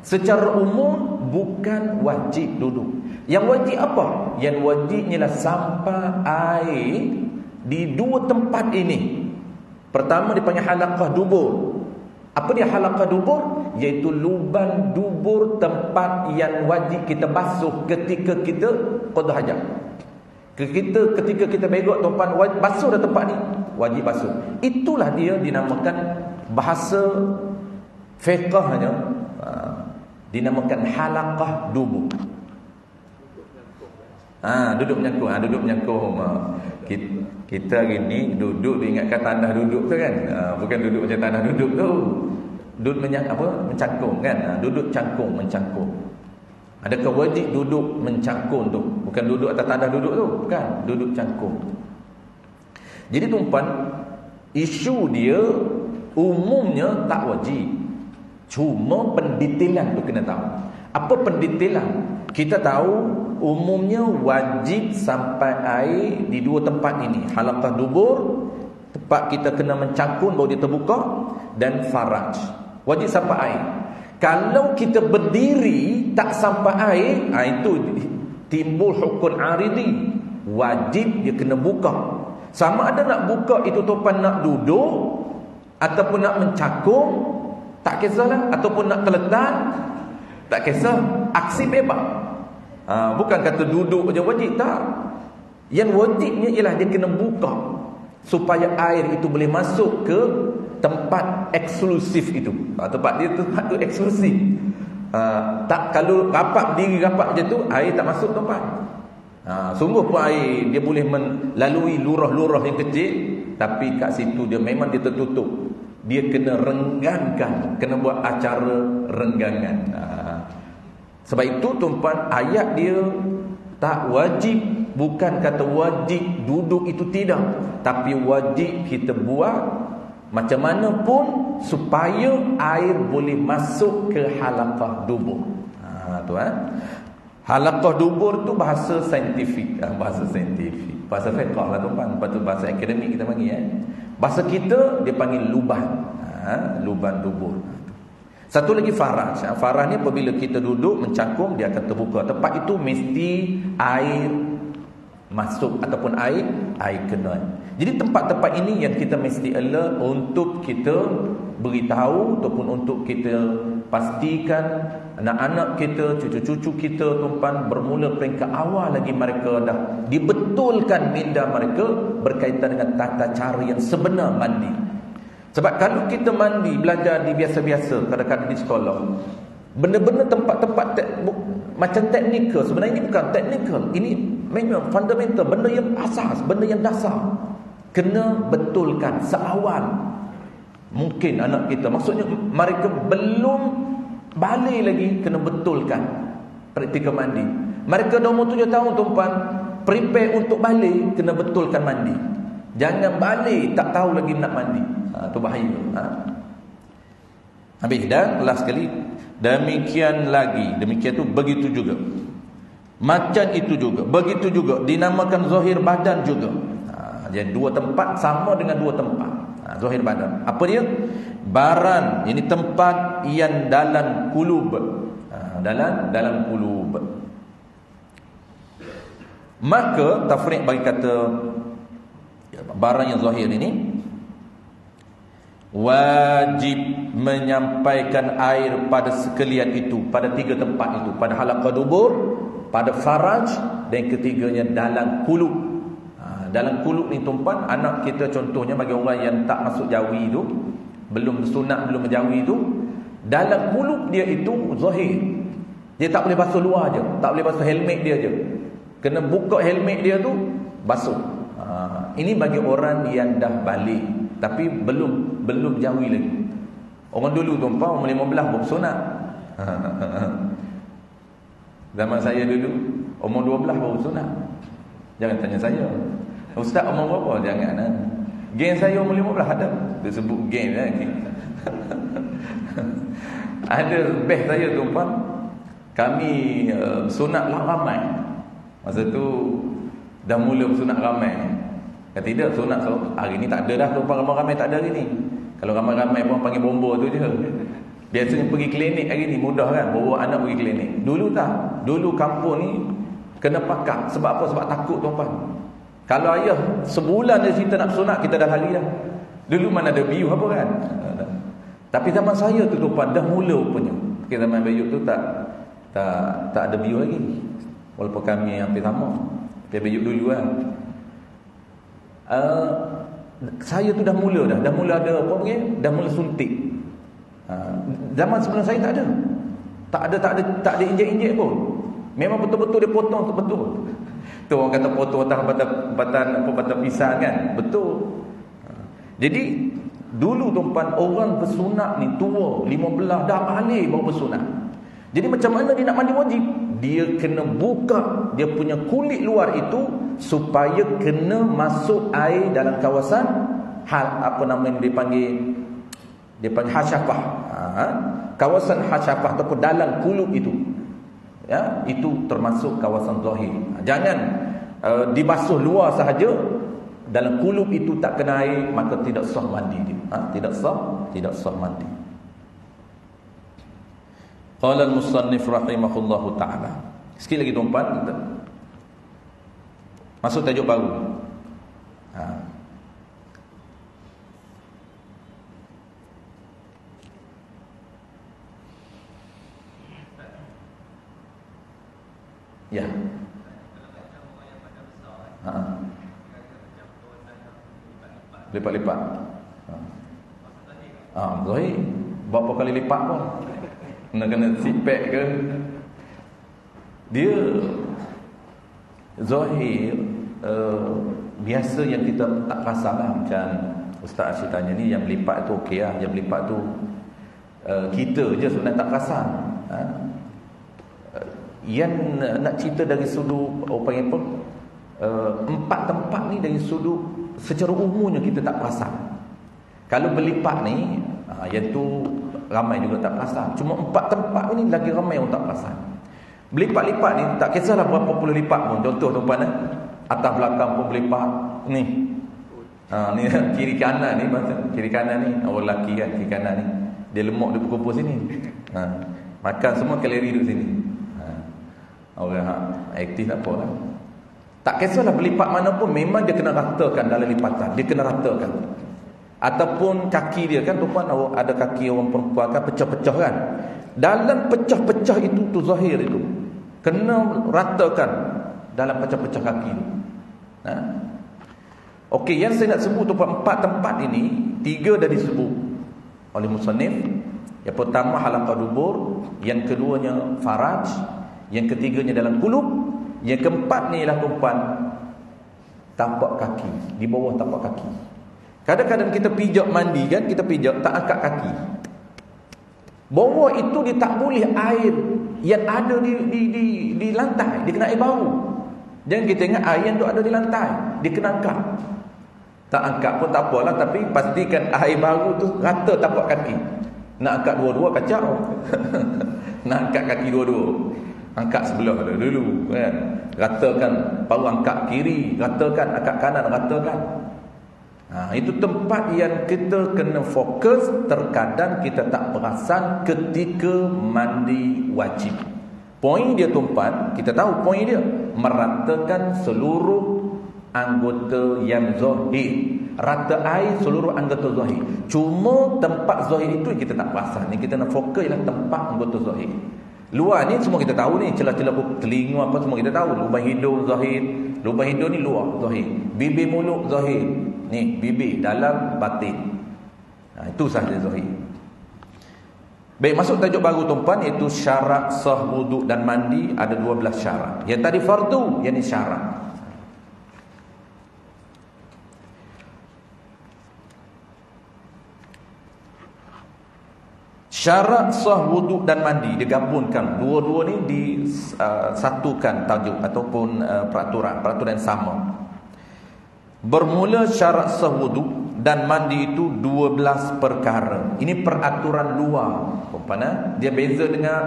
S1: Secara umum bukan wajib duduk. Yang wajib apa? Yang wajibnya lah sampai air di dua tempat ini. Pertama dipanggil halaqah dubur. Apa dia halaqah dubur? Iaitu lubang dubur tempat yang wajib kita basuh ketika kita qada hajat. Ketika kita begok tuan, wajib basuh dah tempat ni, wajib basuh. Itulah dia dinamakan bahasa fiqhnya, dinamakan halaqah dubur. Duduk menyangkut. Duduk menyangkut. Kita hari ni duduk diingatkan tanah duduk tu kan. Bukan duduk macam tanah duduk tu. Duduk mencangkung kan. Duduk cangkung, mencangkung. Adakah wajib duduk mencangkung tu? Bukan duduk atas tanah duduk tu. Bukan, duduk cangkung. Jadi tuan, Isu dia umumnya tak wajib. Cuma pendetailan tu kena tahu. Apa pendetailan? Kita tahu umumnya wajib sampai air di dua tempat ini. Halaqah dubur, tempat kita kena mencakun baru dia terbuka, dan faraj. Wajib sampai air. Kalau kita berdiri tak sampai air, itu timbul hukum aridi. Wajib dia kena buka. Sama ada nak buka itu tuan nak duduk ataupun nak mencakung, tak kisahlah, ataupun nak terletak, tak kisah, aksi bebas. Bukan kata duduk je wajib, tak. Yang wajibnya ialah dia kena buka supaya air itu boleh masuk ke tempat eksklusif itu. Tempat dia tempat tu eksklusif. Tak, kalau rapat diri rapat je tu, air tak masuk tempat. Sungguh pun air dia boleh melalui lurah-lurah yang kecil, tapi kat situ dia memang dia tertutup. Dia kena renggangkan, kena buat acara renggangan. Sebab itu tuan-tuan, ayat dia tak wajib. Bukan kata wajib duduk itu, tidak. Tapi wajib kita buat macam mana pun supaya air boleh masuk ke halaqah dubur. Halaqah dubur tu bahasa saintifik. Bahasa fiqh lah tuan-tuan. Lepas tu bahasa akademik kita panggil. Bahasa kita dia panggil luban. Luban dubur. Satu lagi faraj. Faraj ni apabila kita duduk mencakung, dia akan terbuka. Tempat itu mesti air masuk ataupun air kena. Jadi tempat-tempat ini yang kita mesti alert untuk kita beritahu ataupun untuk kita pastikan anak-anak kita, cucu-cucu kita tuan-tuan, bermula peringkat awal lagi mereka dah dibetulkan minda mereka berkaitan dengan tata cara yang sebenar mandi. Sebab kalau kita mandi, belajar di biasa-biasa, kadang-kadang di sekolah, benda-benda tempat-tempat macam teknikal, sebenarnya ini bukan teknikal, ini memang fundamental, benda yang asas, benda yang dasar, kena betulkan seawal mungkin anak kita. Maksudnya mereka belum balik lagi, kena betulkan praktikal mandi. Mereka dah umur 7 tahun tuan-tuan, prepare untuk balik, kena betulkan mandi. Jangan balik tak tahu lagi nak mandi. Itu bahaya. Habis dan last sekali, demikian lagi, demikian tu begitu juga. Macam itu juga, begitu juga dinamakan zahir badan juga. Jadi dua tempat sama dengan dua tempat. Zahir badan. Apa dia? Baran, ini tempat yang dalam kulub. Dalam kulub. Maka tafriq bagi kata barang yang zahir ini wajib menyampaikan air pada sekalian itu, pada tiga tempat itu, pada halaqah dubur, pada faraj, dan ketiganya dalam kulub. Dalam kulub ni tuan-tuan, anak kita contohnya bagi orang yang tak masuk jawi itu, belum sunat, belum menjawi itu, dalam kulub dia itu zahir. Dia tak boleh basuh luar je, tak boleh basuh helmet dia je. Kena buka helmet dia tu, basuh. Ini bagi orang yang dah balik tapi belum jawi lagi. Orang dulu tuan-tuan umur 15 baru sunat. Zaman saya dulu umur 12 baru sunat. Jangan tanya saya, ustaz umur berapa? Jangan. Geng saya umur 15 ada. Dia sebut geng lagi. Ada best saya tuan-tuan, kami sunat lah ramai. Masa tu dah mula sunat ramai. Kata tidak, sunat hari ni tak ada dah tuan-tuan, ramai-ramai tak ada hari ni. Kalau ramai-ramai pun panggil bomba tu je. Biasanya pergi klinik hari ni mudah kan, bawa anak pergi klinik. Dulu tak. Dulu kampung ni kena pakar. Sebab apa? Sebab takut tuan-tuan. Kalau ayah sebulan dia cerita nak sunat, kita dah lari dah. Dulu mana ada biu apa kan. Tapi zaman saya tu tuan-tuan dah mula rupanya. Kita zaman biu tu tak ada biu lagi. Walaupun kami hampir sama. Tapi biu dulu kan. Saya tu dah mula ada apa panggil, dah mula suntik. Zaman sebelum saya tak ada injek-injek pun. Memang betul-betul dia potong tu betul. Tu orang kata potong atas batang pisang kan, betul. Jadi dulu tuan-tuan, orang bersunat ni tua 15 dah balik baru bersunat. Jadi macam mana dia nak mandi wajib? Dia kena buka dia punya kulit luar itu supaya kena masuk air dalam kawasan hal apa namanya dipanggil hasyafah. Kawasan hasyafah ataupun dalam kulub itu, ya, itu termasuk kawasan zahir. Jangan dibasuh luar sahaja, dalam kulub itu tak kena air, maka tidak sah mandi dia. Tidak sah mandi. Qala al-musannif rahimahullahu ta'ala. Sekali lagi tuan-tuan, masuk tajuk baru. Ya. Lipat-lipat. Zahir. Berapa kali lipat pun kena sipek ke. Dia zahir, biasa yang kita tak perasan lah. Macam Ustaz Asyid tanya ni, yang lipat tu okey lah. Yang lipat tu kita je sebenarnya tak perasan. Yang nak cerita dari sudut panggil apa, 4 tempat ni dari sudut secara umumnya kita tak perasan. Kalau berlipat ni, yang tu ramai juga tak perasan. Cuma 4 tempat ni lagi ramai yang tak perasan. Berlipat-lipat ni tak kisahlah berapa puluh lipat pun. Contoh tuan-tuan, atas belakang pun berlipat ni. Ni kiri kanan ni, kiri kanan ni orang lelaki kan, kiri kanan ni dia lemak, dia berkumpul sini. Makan semua kalori duduk sini. Orang aktif tak apa lah. Tak kisahlah berlipat mana pun, memang dia kena ratakan dalam lipatan. Dia kena ratakan. Ataupun kaki dia kan, tuan-tuan, ada kaki orang perempuan kan pecah-pecah kan. Dalam pecah-pecah itu tu zahir itu kena ratakan dalam pecah-pecah kaki itu. Okey, yang saya nak sebut tu 4 tempat ini, 3 dah disebut oleh musannif. Yang pertama halaqah dubur, yang keduanya faraj, yang ketiganya dalam kulub, yang keempat ni ialah tuan, tapak kaki, di bawah tapak kaki. Kadang-kadang kita pijak mandi kan, kita pijak tak angkat kaki. Bawah itu dia tak boleh air yang ada di lantai, dia kena air baru. Jangan kita ingat air yang tu ada di lantai, dia kena angkat. Tak angkat pun tak apalah, tapi pastikan air baru tu rata tapak kaki. Nak angkat dua-dua kacau. Nak angkat kaki dua-dua, angkat sebelah dulu kan, ratakan, baru angkat kiri, ratakan, angkat kanan, ratakan. Itu tempat yang kita kena fokus. Terkadang kita tak perasan ketika mandi wajib. Poin dia tuan, kita tahu poin dia, meratakan seluruh anggota yang zahir, rata air seluruh anggota zahir. Cuma tempat zahir itu yang kita tak perasan. Ni kita nak fokus ialah tempat anggota zahir. Luar ni semua kita tahu ni, celah-celah telinga apa semua kita tahu. Lubang hidung zahir, lubang hidung ni luar zahir. Bibir mulut zahir. Ni bibir, dalam, batin. Itu sahaja zahir. Baik, masuk tajuk baru tuan, iaitu syarat sah wuduk dan mandi. Ada 12 syarat. Yang tadi fardu, yang ni syarat. Syarat sah wuduk dan mandi digabungkan, dua-dua ni disatukan tajuk ataupun peraturan sama. Bermula syarat sah wuduk dan mandi itu 12 perkara. Ini peraturan luar. Dia beza dengan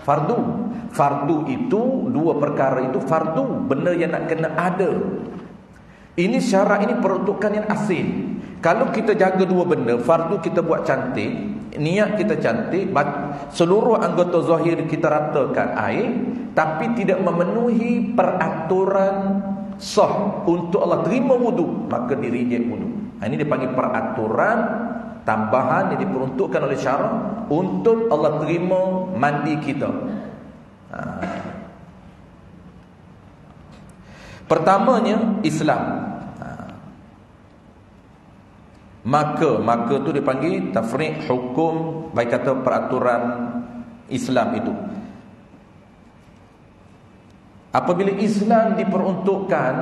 S1: fardu. Fardu itu 2 perkara itu fardu, benda yang nak kena ada. Ini syarat, ini peruntukan yang asil. Kalau kita jaga 2 benda, fardu kita buat cantik, niat kita cantik, seluruh anggota zahir kita ratakan air, tapi tidak memenuhi peraturan sah untuk Allah terima wuduk, maka dirijek wuduk. Ini dipanggil peraturan tambahan yang diperuntukkan oleh syarak untuk Allah terima mandi kita. Pertamanya Islam. Maka tu dipanggil tafriq hukum, baik kata peraturan Islam itu. Apabila Islam diperuntukkan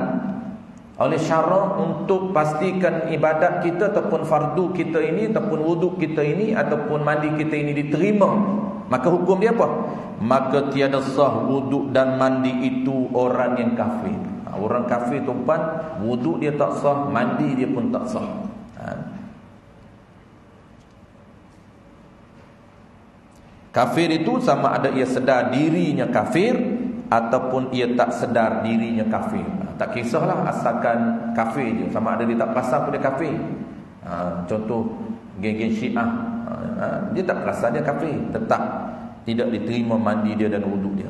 S1: oleh syarak untuk pastikan ibadat kita ataupun fardu kita ini ataupun wuduk kita ini ataupun mandi kita ini diterima, maka hukum dia apa? Maka tiada sah wuduk dan mandi itu orang yang kafir. Orang kafir tuan, wuduk dia tak sah, mandi dia pun tak sah. Kafir itu sama ada ia sedar dirinya kafir ataupun ia tak sedar dirinya kafir. Tak kisahlah asalkan kafir je, sama ada dia tak perasan pun dia kafir. Contoh geng-geng Syiah, dia tak perasan dia kafir, tetap tidak diterima mandi dia dan wuduk dia.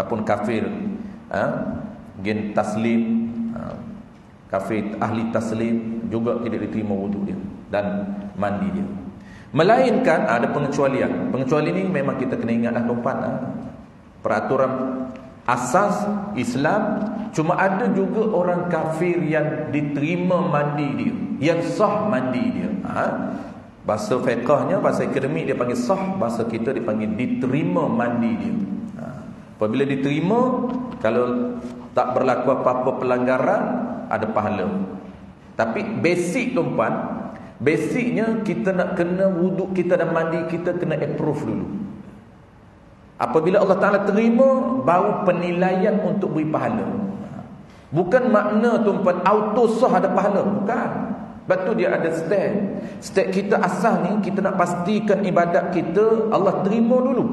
S1: Ataupun kafir geng Taslim, kafir ahli Taslim juga tidak diterima wuduk dia dan mandi dia. Melainkan ada pengecualian. Pengecualian ini memang kita kena ingatlah tuan-tuan, peraturan asas Islam. Cuma ada juga orang kafir yang diterima mandi dia, yang sah mandi dia. Bahasa fiqahnya, bahasa akademik dia panggil sah, bahasa kita dipanggil diterima mandi dia. Apabila diterima, kalau tak berlaku apa-apa pelanggaran, ada pahala. Tapi basic tuan-tuan, basicnya kita nak kena wuduk kita dan mandi kita kena approve dulu. Apabila Allah Ta'ala terima, baru penilaian untuk beri pahala. Bukan makna tuan-tuan auto sah ada pahala, bukan. Sebab tu dia ada step. Step kita asal ni, kita nak pastikan ibadat kita Allah terima dulu,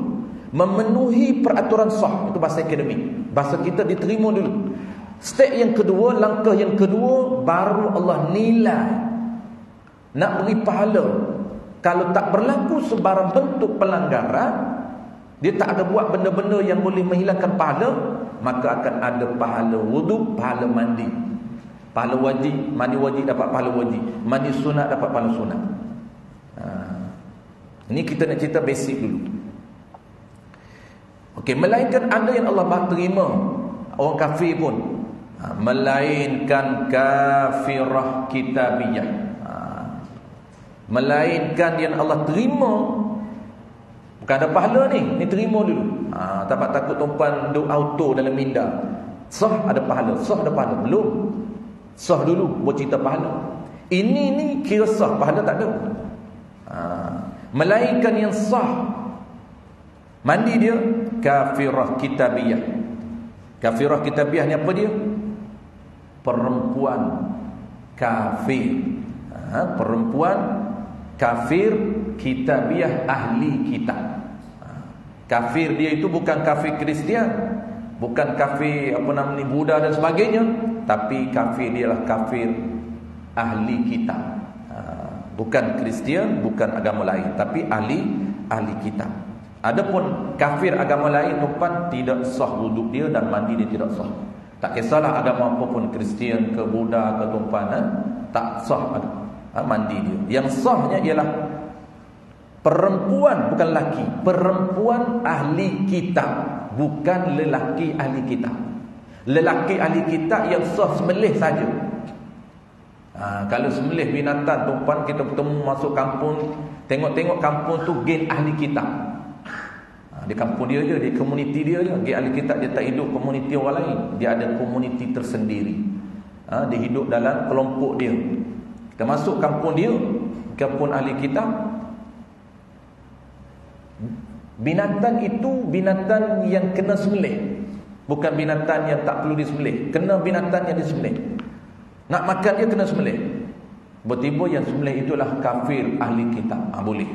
S1: memenuhi peraturan sah. Itu bahasa akademik, bahasa kita diterima dulu. Step yang kedua, langkah yang kedua, baru Allah nilai, nak beri pahala. Kalau tak berlaku sebarang bentuk pelanggaran, dia tak ada buat benda-benda yang boleh menghilangkan pahala, maka akan ada pahala wuduk, pahala mandi. Pahala wajib, mandi wajib dapat pahala wajib, mandi sunat dapat pahala sunat. Ini kita nak cerita basic dulu. Okey, melainkan ada yang Allah terima orang kafir pun, melainkan kafirah kitabiyah, melainkan yang Allah terima. Bukan ada pahala ni terima dulu. Tak takut tuan-tuan duk auto dalam minda. Sah ada pahala, sah ada pahala. Belum. Sah dulu buat cerita pahala. Ini ni kira sah, pahala tak ada. Melainkan yang sah mandi dia kafirah kitabiyah. Kafirah kitabiyah ni apa dia? Perempuan kafir. Perempuan kafir kitabiyah, ahli kitab. Kafir dia itu bukan kafir Kristian, bukan kafir apa namanya Buddha dan sebagainya, tapi kafir dia lah kafir ahli kitab. Bukan Kristian, bukan agama lain, tapi ahli kitab. Adapun kafir agama lain tuan tidak sah wuduk dia dan mandi dia tidak sah. Tak kisahlah agama apapun, Kristian ke Buddha ke tuan, tak sah mandi dia. Yang sahnya ialah perempuan, bukan lelaki. Perempuan ahli kitab, bukan lelaki ahli kitab. Lelaki ahli kitab yang sah sembelih saja. Kalau sembelih binatang tuan, kita bertemu masuk kampung, tengok-tengok kampung tu gen ahli kitab. Di kampung dia je, di komuniti dia je, gen ahli kitab. Dia tak hidup komuniti orang lain, dia ada komuniti tersendiri. Dia hidup dalam kelompok dia. Kita masuk kampung dia, kampung ahli kitab, binatang itu binatang yang kena sembelih, bukan binatang yang tak perlu disembelih. Kena binatang yang disembelih. Nak makan dia kena sembelih. Tiba-tiba yang sembelih itulah kafir ahli kitab. Boleh.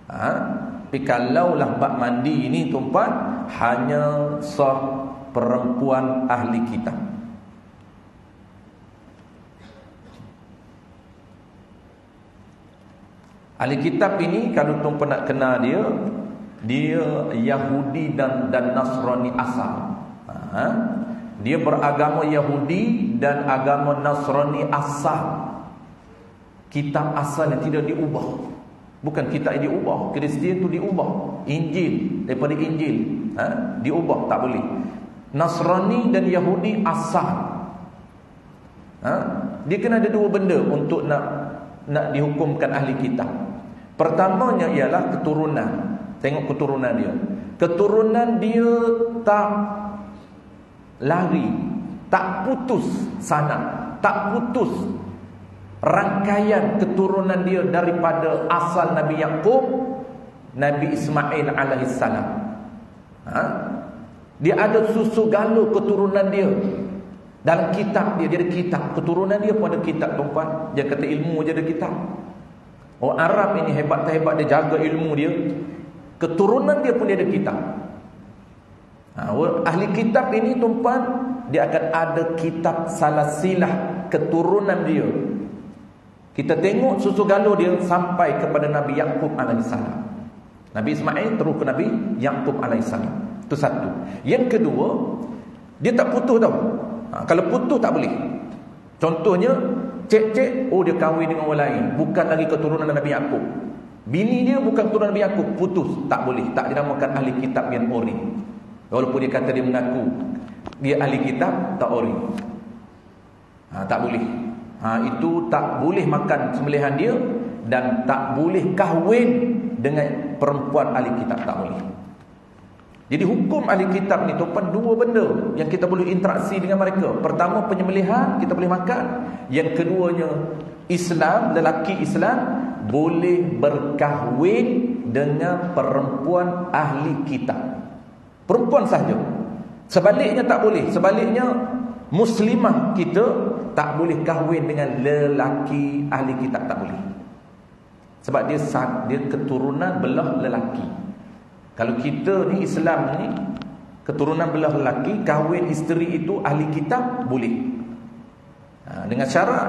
S1: Tapi kalaulah bab mandi ini tuan, hanya sah perempuan ahli kitab. Ahli kitab ini kalau tuan nak kenal dia, dia Yahudi dan Nasrani asal. Dia beragama Yahudi dan agama Nasrani asal. Kitab asalnya tidak diubah. Bukan kitab yang diubah, Kristian itu diubah. Injil, daripada Injil diubah, tak boleh. Nasrani dan Yahudi asal. Dia kena ada dua benda untuk nak dihukumkan ahli kitab. Pertamanya ialah keturunan. Tengok keturunan dia. Keturunan dia tak lari, tak putus sanad, tak putus rangkaian keturunan dia daripada asal Nabi Yaqub, Nabi Ismail alaihissalam. Dia ada susu galuh keturunan dia. Dalam kitab dia ada kitab. Keturunan dia pun ada kitab, tuan-tuan. Dia kata ilmu je ada kitab. Orang Arab ini hebat tak hebat, dia jaga ilmu dia. Keturunan dia pun dia ada kitab. Ahli kitab ini, tuan-tuan, dia akan ada kitab salasilah keturunan dia. Kita tengok susu galur dia sampai kepada Nabi Yaqub alaihissalam. Nabi Ismail terus ke Nabi Yaqub alaihissalam. Itu satu. Yang kedua, dia tak putus tau. Kalau putus tak boleh. Contohnya, cek-cek, dia kahwin dengan orang lain, bukan lagi keturunan Nabi Yaqub. Bini dia bukan keturunan Nabi Yaqub, putus, tak boleh. Tak dinamakan ahli kitab yang ori. Walaupun dia kata dia mengaku dia ahli kitab, tak ori. Tak boleh. Itu tak boleh makan sembelihan dia, dan tak boleh kahwin dengan perempuan ahli kitab, tak boleh. Jadi hukum ahli kitab ni, tuan-tuan, dua benda yang kita boleh interaksi dengan mereka. Pertama, penyembelihan kita boleh makan. Yang keduanya, Islam, lelaki Islam boleh berkahwin dengan perempuan ahli kitab. Perempuan sahaja. Sebaliknya tak boleh. Sebaliknya, muslimah kita tak boleh kahwin dengan lelaki ahli kitab, tak boleh. Sebab dia keturunan belah lelaki. Kalau kita ni Islam ni keturunan belah lelaki, kahwin isteri itu ahli kitab boleh. Dengan syarat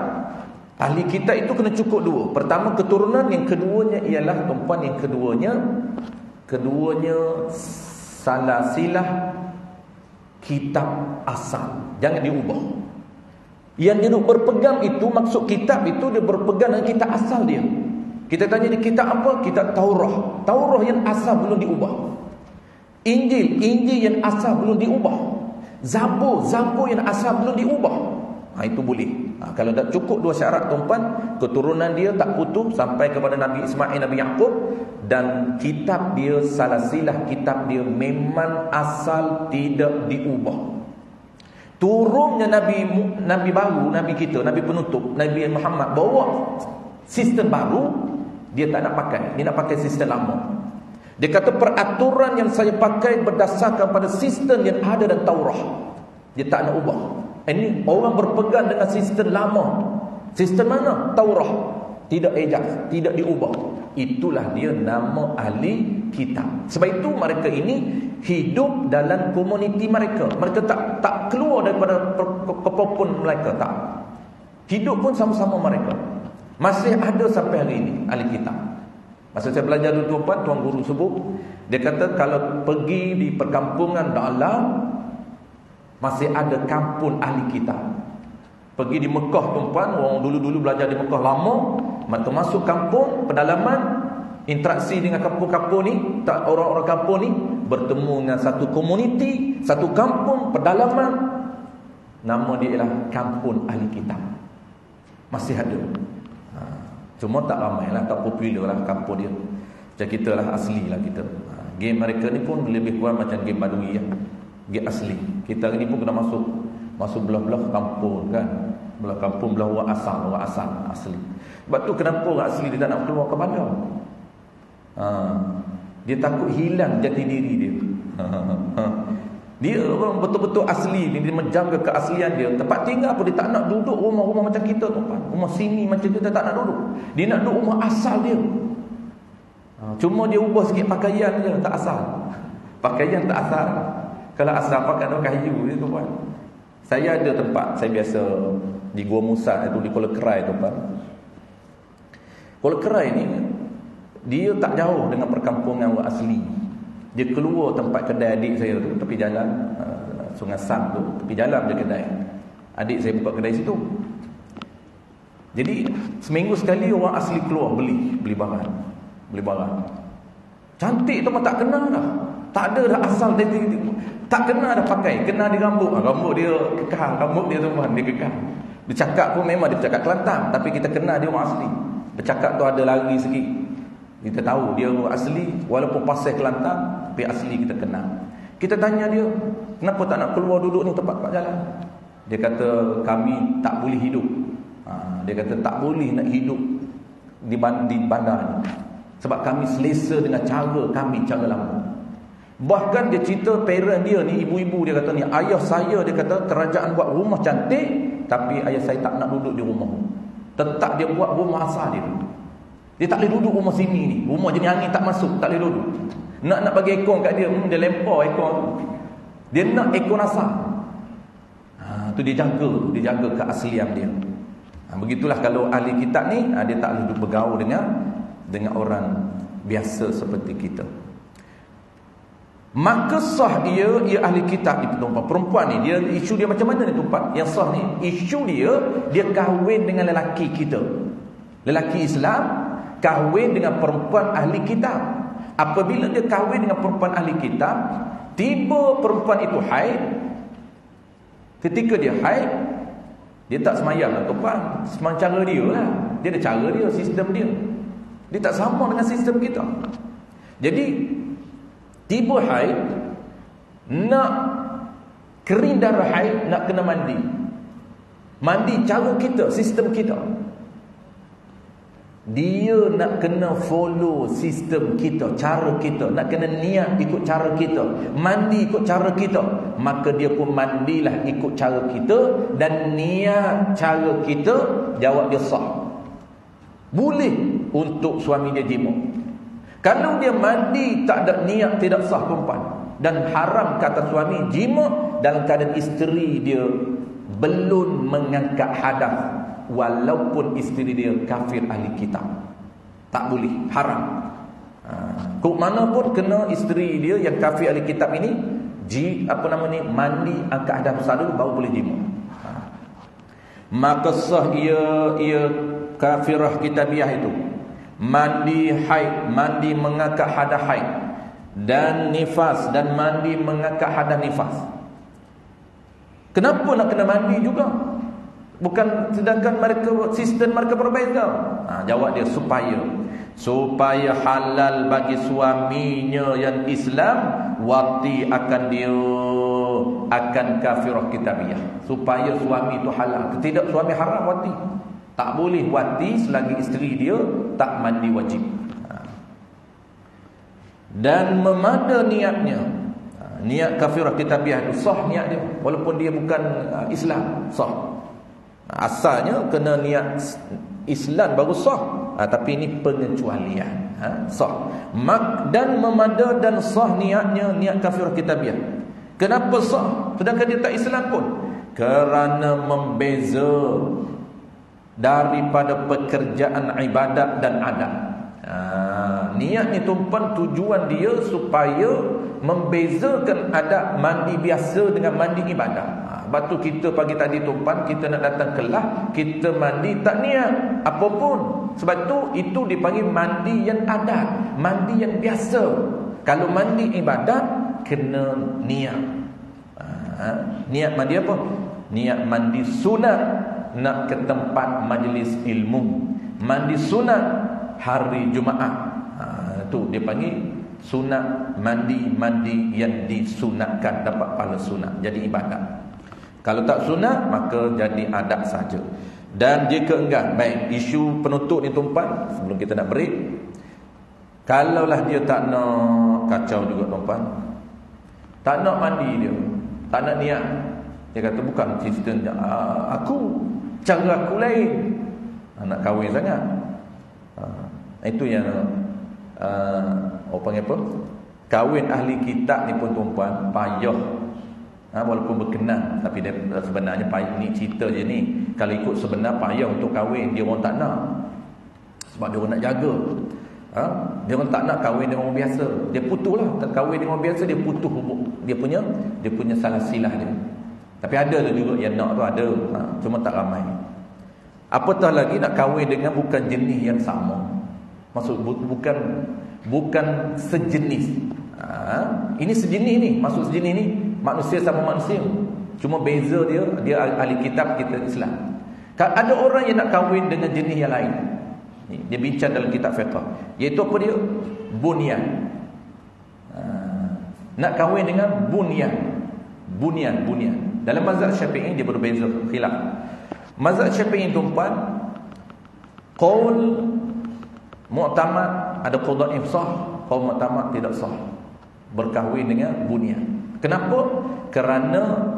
S1: ahli kitab itu kena cukup dua. Pertama keturunan, yang keduanya ialah, tuan-puan, yang keduanya salasilah kitab asal. Jangan diubah. Yang dia berpegang itu, maksud kitab itu, dia berpegang dengan kitab asal dia. Kita tanya di kitab apa? Kitab Taurah. Taurah yang asal belum diubah. Injil yang asal belum diubah. Zabur yang asal belum diubah. Itu boleh. Kalau tak cukup dua syarat, tuan-tuan, keturunan dia tak putus sampai kepada Nabi Ismail, Nabi Yaqub, dan kitab dia, salasilah kitab dia memang asal tidak diubah. Turunnya Nabi baru, Nabi kita, Nabi penutup, Nabi Muhammad bawa sistem baru, dia tak nak pakai. Dia nak pakai sistem lama. Dia kata peraturan yang saya pakai berdasarkan pada sistem yang ada dalam Taurah. Dia tak nak ubah. Ini orang berpegang dengan sistem lama. Sistem mana? Taurah. Tidak ejaz, tidak diubah. Itulah dia nama ahli kitab. Sebab itu mereka ini hidup dalam komuniti mereka. Mereka tak keluar daripada kepopon mereka, tak. Hidup pun sama-sama mereka. Masih ada sampai hari ini ahli kitab. Masa saya belajar dulu, tuan-tuan, tuan guru sebut, dia kata kalau pergi di perkampungan dalam, masih ada kampung ahli kitab. Pergi di Mekah, tuan-tuan, orang dulu-dulu belajar di Mekah lama, mereka masuk kampung pedalaman, interaksi dengan kampung-kampung ni, orang-orang kampung ni bertemu dengan satu komuniti, satu kampung pedalaman, nama dia ialah kampung ahli kitab. Masih ada. Cuma tak ramai lah, tak popular lah kampung dia. Macam kita lah, asli lah kita. Game mereka ni pun lebih kurang macam game badui lah. Game asli. Kita ni pun kena masuk belah-belah kampung kan. Belah kampung, belah orang asal asli. Sebab tu kenapa orang asli dia tak nak keluar ke bandar. Dia takut hilang jati diri dia. Dia orang betul-betul asli ni, dia menjaga keaslian dia. Tempat tinggal pun dia tak nak duduk rumah-rumah macam kita, tuan. Rumah sini macam kita tak nak duduk. Dia nak duduk rumah asal dia. Cuma dia ubah sikit pakaian je, tak asal. Pakaian tak asal. Kalau asal pakai kayu je, tuan. Saya ada tempat, saya biasa di Gua Musa itu, di Kuala Kerai, tuan. Kuala Kerai ni dia tak jauh dengan perkampungan orang asli. Dia keluar tempat kedai adik saya tu, tepi jalan Sungai Sam tu, tepi jalan je kedai. Adik saya buka kedai situ. Jadi seminggu sekali orang asli keluar beli barang. Cantik tu tak kenal dah. Tak ada dah asal dia, tak kena dah pakai, kena di rambut. Rambut dia kekal, rambut dia tuan, dia kekal. Bercakap pun memang dia bercakap Kelantan, tapi kita kenal dia orang asli. Bercakap tu ada lari sikit. Kita tahu dia orang asli, walaupun pasal Kelantan, tapi asli kita kenal. Kita tanya dia, kenapa tak nak keluar duduk ni tempat jalan? Dia kata, kami tak boleh hidup. Dia kata, tak boleh nak hidup di bandar ni. Sebab kami selesa dengan cara kami, cara lama. Bahkan dia cerita parent dia ni, ibu-ibu dia kata ni, ayah saya dia kata kerajaan buat rumah cantik, tapi ayah saya tak nak duduk di rumah. Tetap dia buat rumah asal dia. Dia tak boleh duduk rumah sini ni. Rumah jenis angin tak masuk, tak boleh duduk. Nak bagi ekor kat dia, dia lempar ekor. Dia nak ekor asal. Tu dia jaga keaslian dia. Begitulah kalau ahli kitab ni, dia tak boleh bergaul dengan orang biasa seperti kita. Maka sah ia ahli kitab ni, tuan-tuan. Perempuan ni, dia isu dia macam mana ni, tuan-tuan? Yang sah ni, isu dia kahwin dengan lelaki kita. Lelaki Islam kahwin dengan perempuan ahli kitab. Apabila dia kahwin dengan perempuan ahli kitab, tiba perempuan itu haid. Ketika dia haid, dia tak semayang lah, tuan-tuan. Semang cara dia lah. Dia ada cara dia, sistem dia. Dia tak sama dengan sistem kita. Jadi tiba haid, nak kering darah haid, nak kena mandi. Mandi cara kita, sistem kita. Dia nak kena follow sistem kita, cara kita. Nak kena niat ikut cara kita, mandi ikut cara kita. Maka dia pun mandilah ikut cara kita, dan niat cara kita. Jawab dia sah. Boleh untuk suami dia jima. Kalau dia mandi tak ada niat, tidak sah, perempuan. Dan haram kata suami jima dalam keadaan isteri dia belum mengangkat hadas, walaupun isteri dia kafir ahli kitab. Tak boleh, haram. Kok mana pun kena isteri dia yang kafir ahli kitab ini mandi angkat hadas besar dulu, baru boleh jima. Maka sah ia kafirah kitabiah itu mandi haid, mandi mengangkat hadas haid, dan nifas, dan mandi mengangkat hadas nifas. Kenapa nak kena mandi juga? Bukan sedangkan mereka sistem mereka berbeza. Jawab dia supaya halal bagi suaminya yang Islam wati akan dia akan kafirah kitabiah. Supaya suami itu halal. Tidak, suami haram wati. Tak boleh wati selagi isteri dia tak mandi wajib. Dan memada niatnya. Niat kafirah kitabiah itu sah niat dia, walaupun dia bukan Islam, sah. Asalnya kena niat Islam baru sah. Tapi ini pengecualian. Sah. Dan memada dan sah niatnya, niat kafirah kitabiah. Kenapa sah sedangkan dia tak Islam pun? Kerana membeza daripada pekerjaan ibadat dan adat. Niat ni tuan, tujuan dia supaya membezakan adat mandi biasa dengan mandi ibadat. Batu kita pagi tadi tuan, kita nak datang kelas, kita mandi tak niat apa pun. Sebab itu dipanggil mandi yang adat, mandi yang biasa. Kalau mandi ibadat kena niat. Niat mandi apa? Niat mandi sunat nak ke tempat majlis ilmu, mandi sunat hari Jumaat. Itu dia panggil sunat, mandi yang disunatkan, dapat pahala sunat, jadi ibadat. Kalau tak sunat maka jadi adat saja. Dan jika enggan, baik, isu penutup ni tuan, sebelum kita nak break, kalaulah dia tak nak, kacau juga tuan, tak nak mandi dia, tak nak niat. Dia kata bukan sistem cara aku lain, nak kahwin sangat. Itu yang panggil apa? Kahwin ahli kitab ni pun tuan-puan payah. Walaupun berkenan, tapi dia sebenarnya payah. Ni cerita je ni. Kalau ikut sebenar payah untuk kahwin, dia orang tak nak. Sebab dia orang nak jaga. Dia orang tak nak kahwin dengan orang biasa. Dia putus lah. Tak kahwin dengan orang biasa, dia putus dia punya salah silah dia. Tapi ada juga yang nak tu, ada. Cuma tak ramai. Apatah lagi nak kahwin dengan bukan jenis yang sama. Maksud bukan sejenis. Ini sejenis ni. Maksud sejenis ni manusia sama manusia. Cuma beza dia ahli kitab, kita Islam. Ada orang yang nak kahwin dengan jenis yang lain. Dia bincang dalam kitab fiqh. Iaitu apa dia? Bunyan. Nak kahwin dengan bunyan. Dalam mazhab Syafi'i dia berbeza khilaf. Mazhab Syafi'i tuan, qaul mu'tamad ada qaul dhaif sah, qaul mu'tamad tidak sah. berkahwin dengan bunyan. Kenapa? Kerana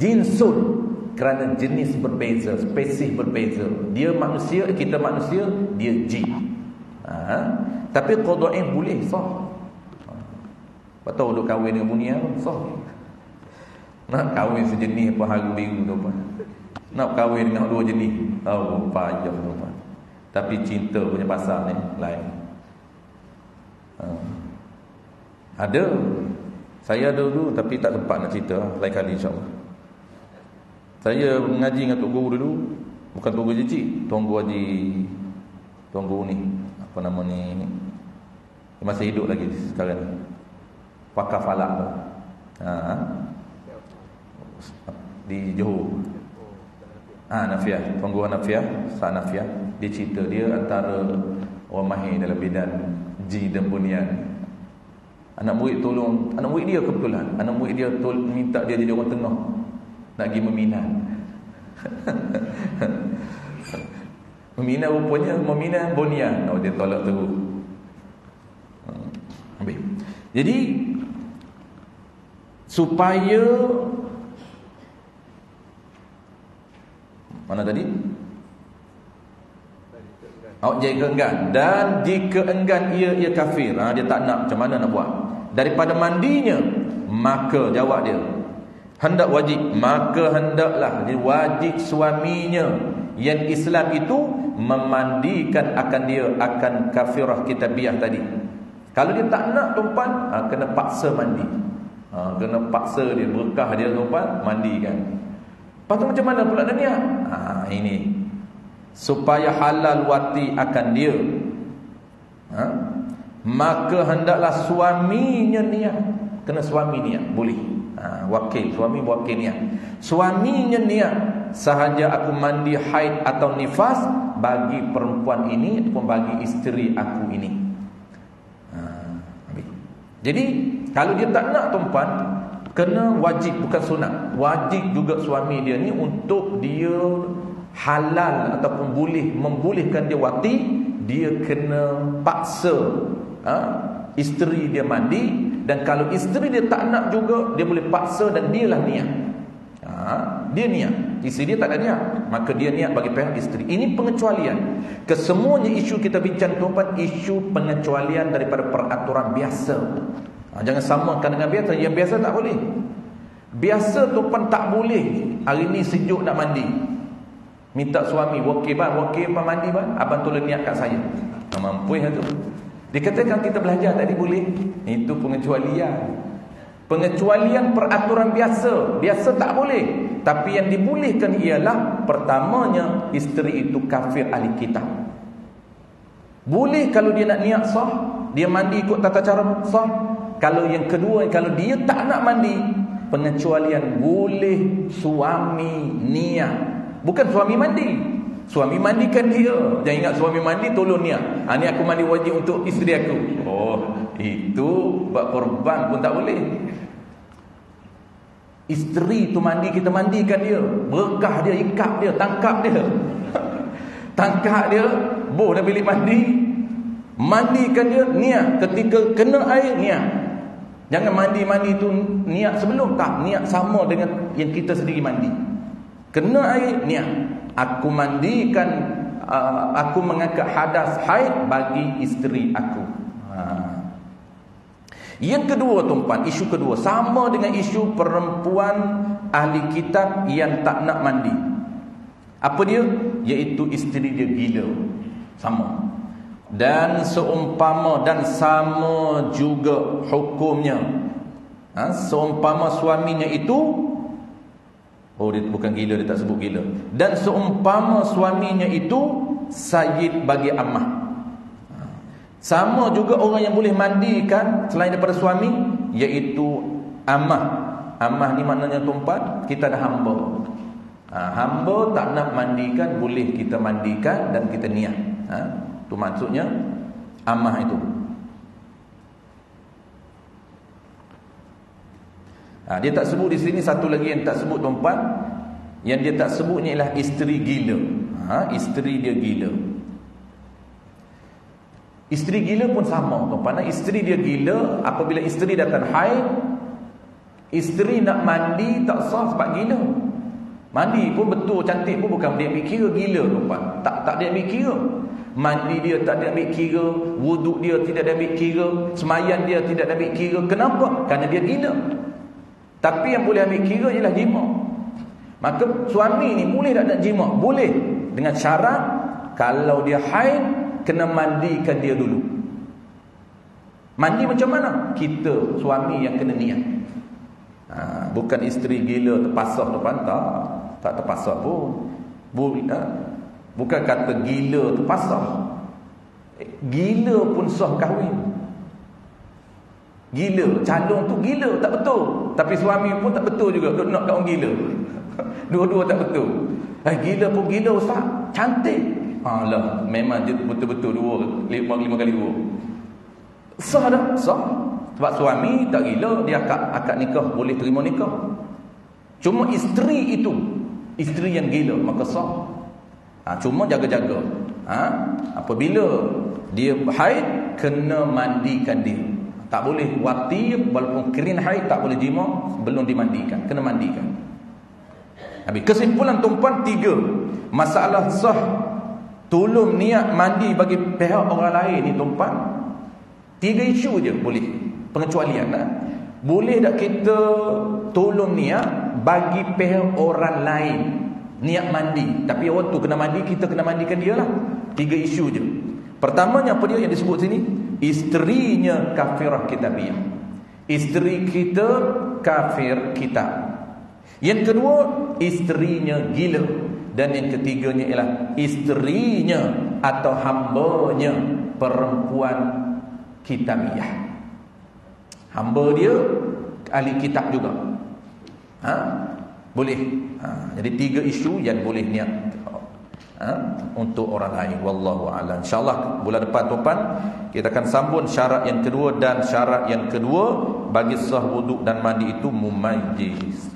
S1: jinsun, kerana jenis berbeza, spesies berbeza. Dia manusia, kita manusia, dia jin. Tapi qada'in boleh sah. Betul duk kahwin dengan bunyan sah. Nak kahwin sejenis apa haru biru tu apa. Nak kahwin dengan dua jenis. Oh, payah tu apa. Tapi cinta punya pasal ni lain. Ada. Saya ada dulu tapi tak sempat nak cerita. Lain kali insya-Allah. Saya mengaji dengan Tok Guru dulu. Bukan Tok Guru Jecik, Tuan Guru Haji, Tuan Guru ni, apa nama ni, dia masih hidup lagi sekarang ni, Pakar Falak tu. Di Johor. Nafiah, Tuan Guru Nafiah, Sa Nafiah. Dia cerita dia antara orang mahir dalam bidang jin dan bunyan. Anak murid tolong, anak murid dia kebetulan, anak murid dia minta dia jadi orang tengah nak pergi meminang. Meminang rupanya meminang bunyan. Dia tolak terus. Habis. Jadi supaya mana tadi? Jika enggan. Dan jika enggan ia kafir. Dia tak nak, macam mana nak buat? Daripada mandinya, maka jawab dia, hendak wajib, maka hendaklah wajib suaminya yang Islam itu memandikan akan dia akan kafirah kitabiah tadi. Kalau dia tak nak tuan, kena paksa mandi. Kena paksa dia, berkah dia tuan, mandikan. Lepas tu macam mana pula niat? Ini supaya halal wati akan dia. Maka hendaklah suaminya niat. Kena suami niat, boleh. Wakil, suami wakil niat. Suaminya niat, sahaja aku mandi haid atau nifas bagi perempuan ini ataupun bagi isteri aku ini. Jadi kalau dia tak nak tuan, kena wajib, bukan sunat. Wajib juga suami dia ni untuk dia halal ataupun membolehkan dia wati, dia kena paksa isteri dia mandi. Dan kalau isteri dia tak nak juga, dia boleh paksa dan dialah niat. Dia niat, isteri dia tak ada niat, maka dia niat bagi pihak isteri. Ini pengecualian. Kesemuanya isu kita bincang tuan, isu pengecualian daripada peraturan biasa. Jangan samakan dengan biasa. Yang biasa tak boleh. Biasa tuan tak boleh. Hari ni sejuk nak mandi, minta suami, okey bang mandi bang, abang tolong niat kat saya. Mampu yang tu. Dikatakan kita belajar tadi boleh. Itu pengecualian. Pengecualian peraturan biasa. Biasa tak boleh. Tapi yang dibolehkan ialah, pertamanya, isteri itu kafir ahli kitab. Boleh kalau dia nak niat sah, dia mandi ikut tata cara sah. Kalau yang kedua, kalau dia tak nak mandi, pengecualian boleh suami niat. Bukan suami mandi. Suami mandikan dia. Jangan ingat suami mandi tolong niat. Ni aku mandi wajib untuk isteri aku. Itu buat korban pun tak boleh. Isteri tu mandi, kita mandikan dia. Berkah dia, ikat dia, tangkap dia. Tangkap dia, boh dalam bilik mandi. Mandikan dia, niat. Ketika kena air, niat. Jangan mandi tu niat sebelum. Tak, niat sama dengan yang kita sendiri mandi. Kena air, niat. Aku mandikan, aku mengangkat hadas haid bagi isteri aku. Yang kedua tuan, isu kedua sama dengan isu perempuan ahli kitab yang tak nak mandi. Apa dia? Iaitu isteri dia gila. Sama. Dan seumpama dan sama juga hukumnya. Seumpama suaminya itu, dia bukan gila, dia tak sebut gila. Dan seumpama suaminya itu sayyid bagi ammah. Sama juga orang yang boleh mandikan selain daripada suami, iaitu ammah. Ammah ni maknanya tuan, kita ada hamba. Hamba tak nak mandikan, boleh kita mandikan dan kita niat. Itu maksudnya ammah itu. Dia tak sebut di sini. Satu lagi yang tak sebut tuan, yang dia tak sebut ni ialah isteri gila. Isteri dia gila. Isteri gila pun sama tuan-tuan. Isteri dia gila, apabila isteri datang haid, isteri nak mandi tak sah sebab gila. Mandi pun betul cantik pun bukan dia ambil kira gila tuan-tuan. Tak dia ambil kira. Mandi dia tak dia ambil kira, wuduk dia tidak dia ambil kira, sembahyang dia tidak dia ambil kira. Kenapa? Kerana dia gila. Tapi yang boleh ambil kira ialah jima. Maka suami ni boleh tak nak jima? Boleh. Dengan syarat kalau dia haid kena mandikan dia dulu. Mandi macam mana? Kita suami yang kena niat. Bukan isteri gila terpaksa tuan, tak terpaksa pun. Bukan kata gila terpaksa. Gila pun sah kahwin. Gila, calon tu gila tak betul. Tapi suami pun tak betul juga, duk nak kat orang gila. Dua-dua tak betul. Gila pun gila ustaz, cantik. Alah, memang dia betul-betul lima kali dua. Sah dah, sah. Sebab suami tak gila, dia akad nikah, boleh terima nikah. Cuma isteri itu, isteri yang gila, maka sah. Cuma jaga-jaga. Apabila dia haid, kena mandikan dia. Tak boleh wati, walaupun kering haid, tak boleh jima, belum dimandikan. Kena mandikan. Habis kesimpulan tuan-puan 3. Masalah sah tolong niat mandi bagi pihak orang lain ni tuan-puan, 3 isu je boleh. Pengecualian boleh tak kita tolong niat bagi pihak orang lain niat mandi, tapi waktu kena mandi kita kena mandikan dia lah. 3 isu je. Pertamanya apa dia yang disebut sini? Isterinya kafirah kitabiyah. Isteri kita kafir kitab. Yang kedua, isterinya gila. Dan yang ketiganya ialah isterinya atau hambanya perempuan kitabiyah. Hamba dia ahli kitab juga. Boleh. Jadi 3 isu yang boleh niat untuk orang lain. Wallahu a'lam. InsyaAllah bulan depan tuan-tuan kita akan sambung syarat yang kedua. Dan syarat yang kedua bagi sah wuduk dan mandi itu mumayyiz.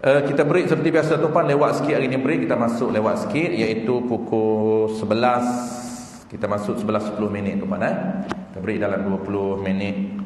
S1: Kita break seperti biasa tuan-tuan. Lewat sikit hari ni break. Kita masuk lewat sikit, iaitu pukul 11. Kita masuk 11.10 minit tuan-tuan. Kita break dalam 20 minit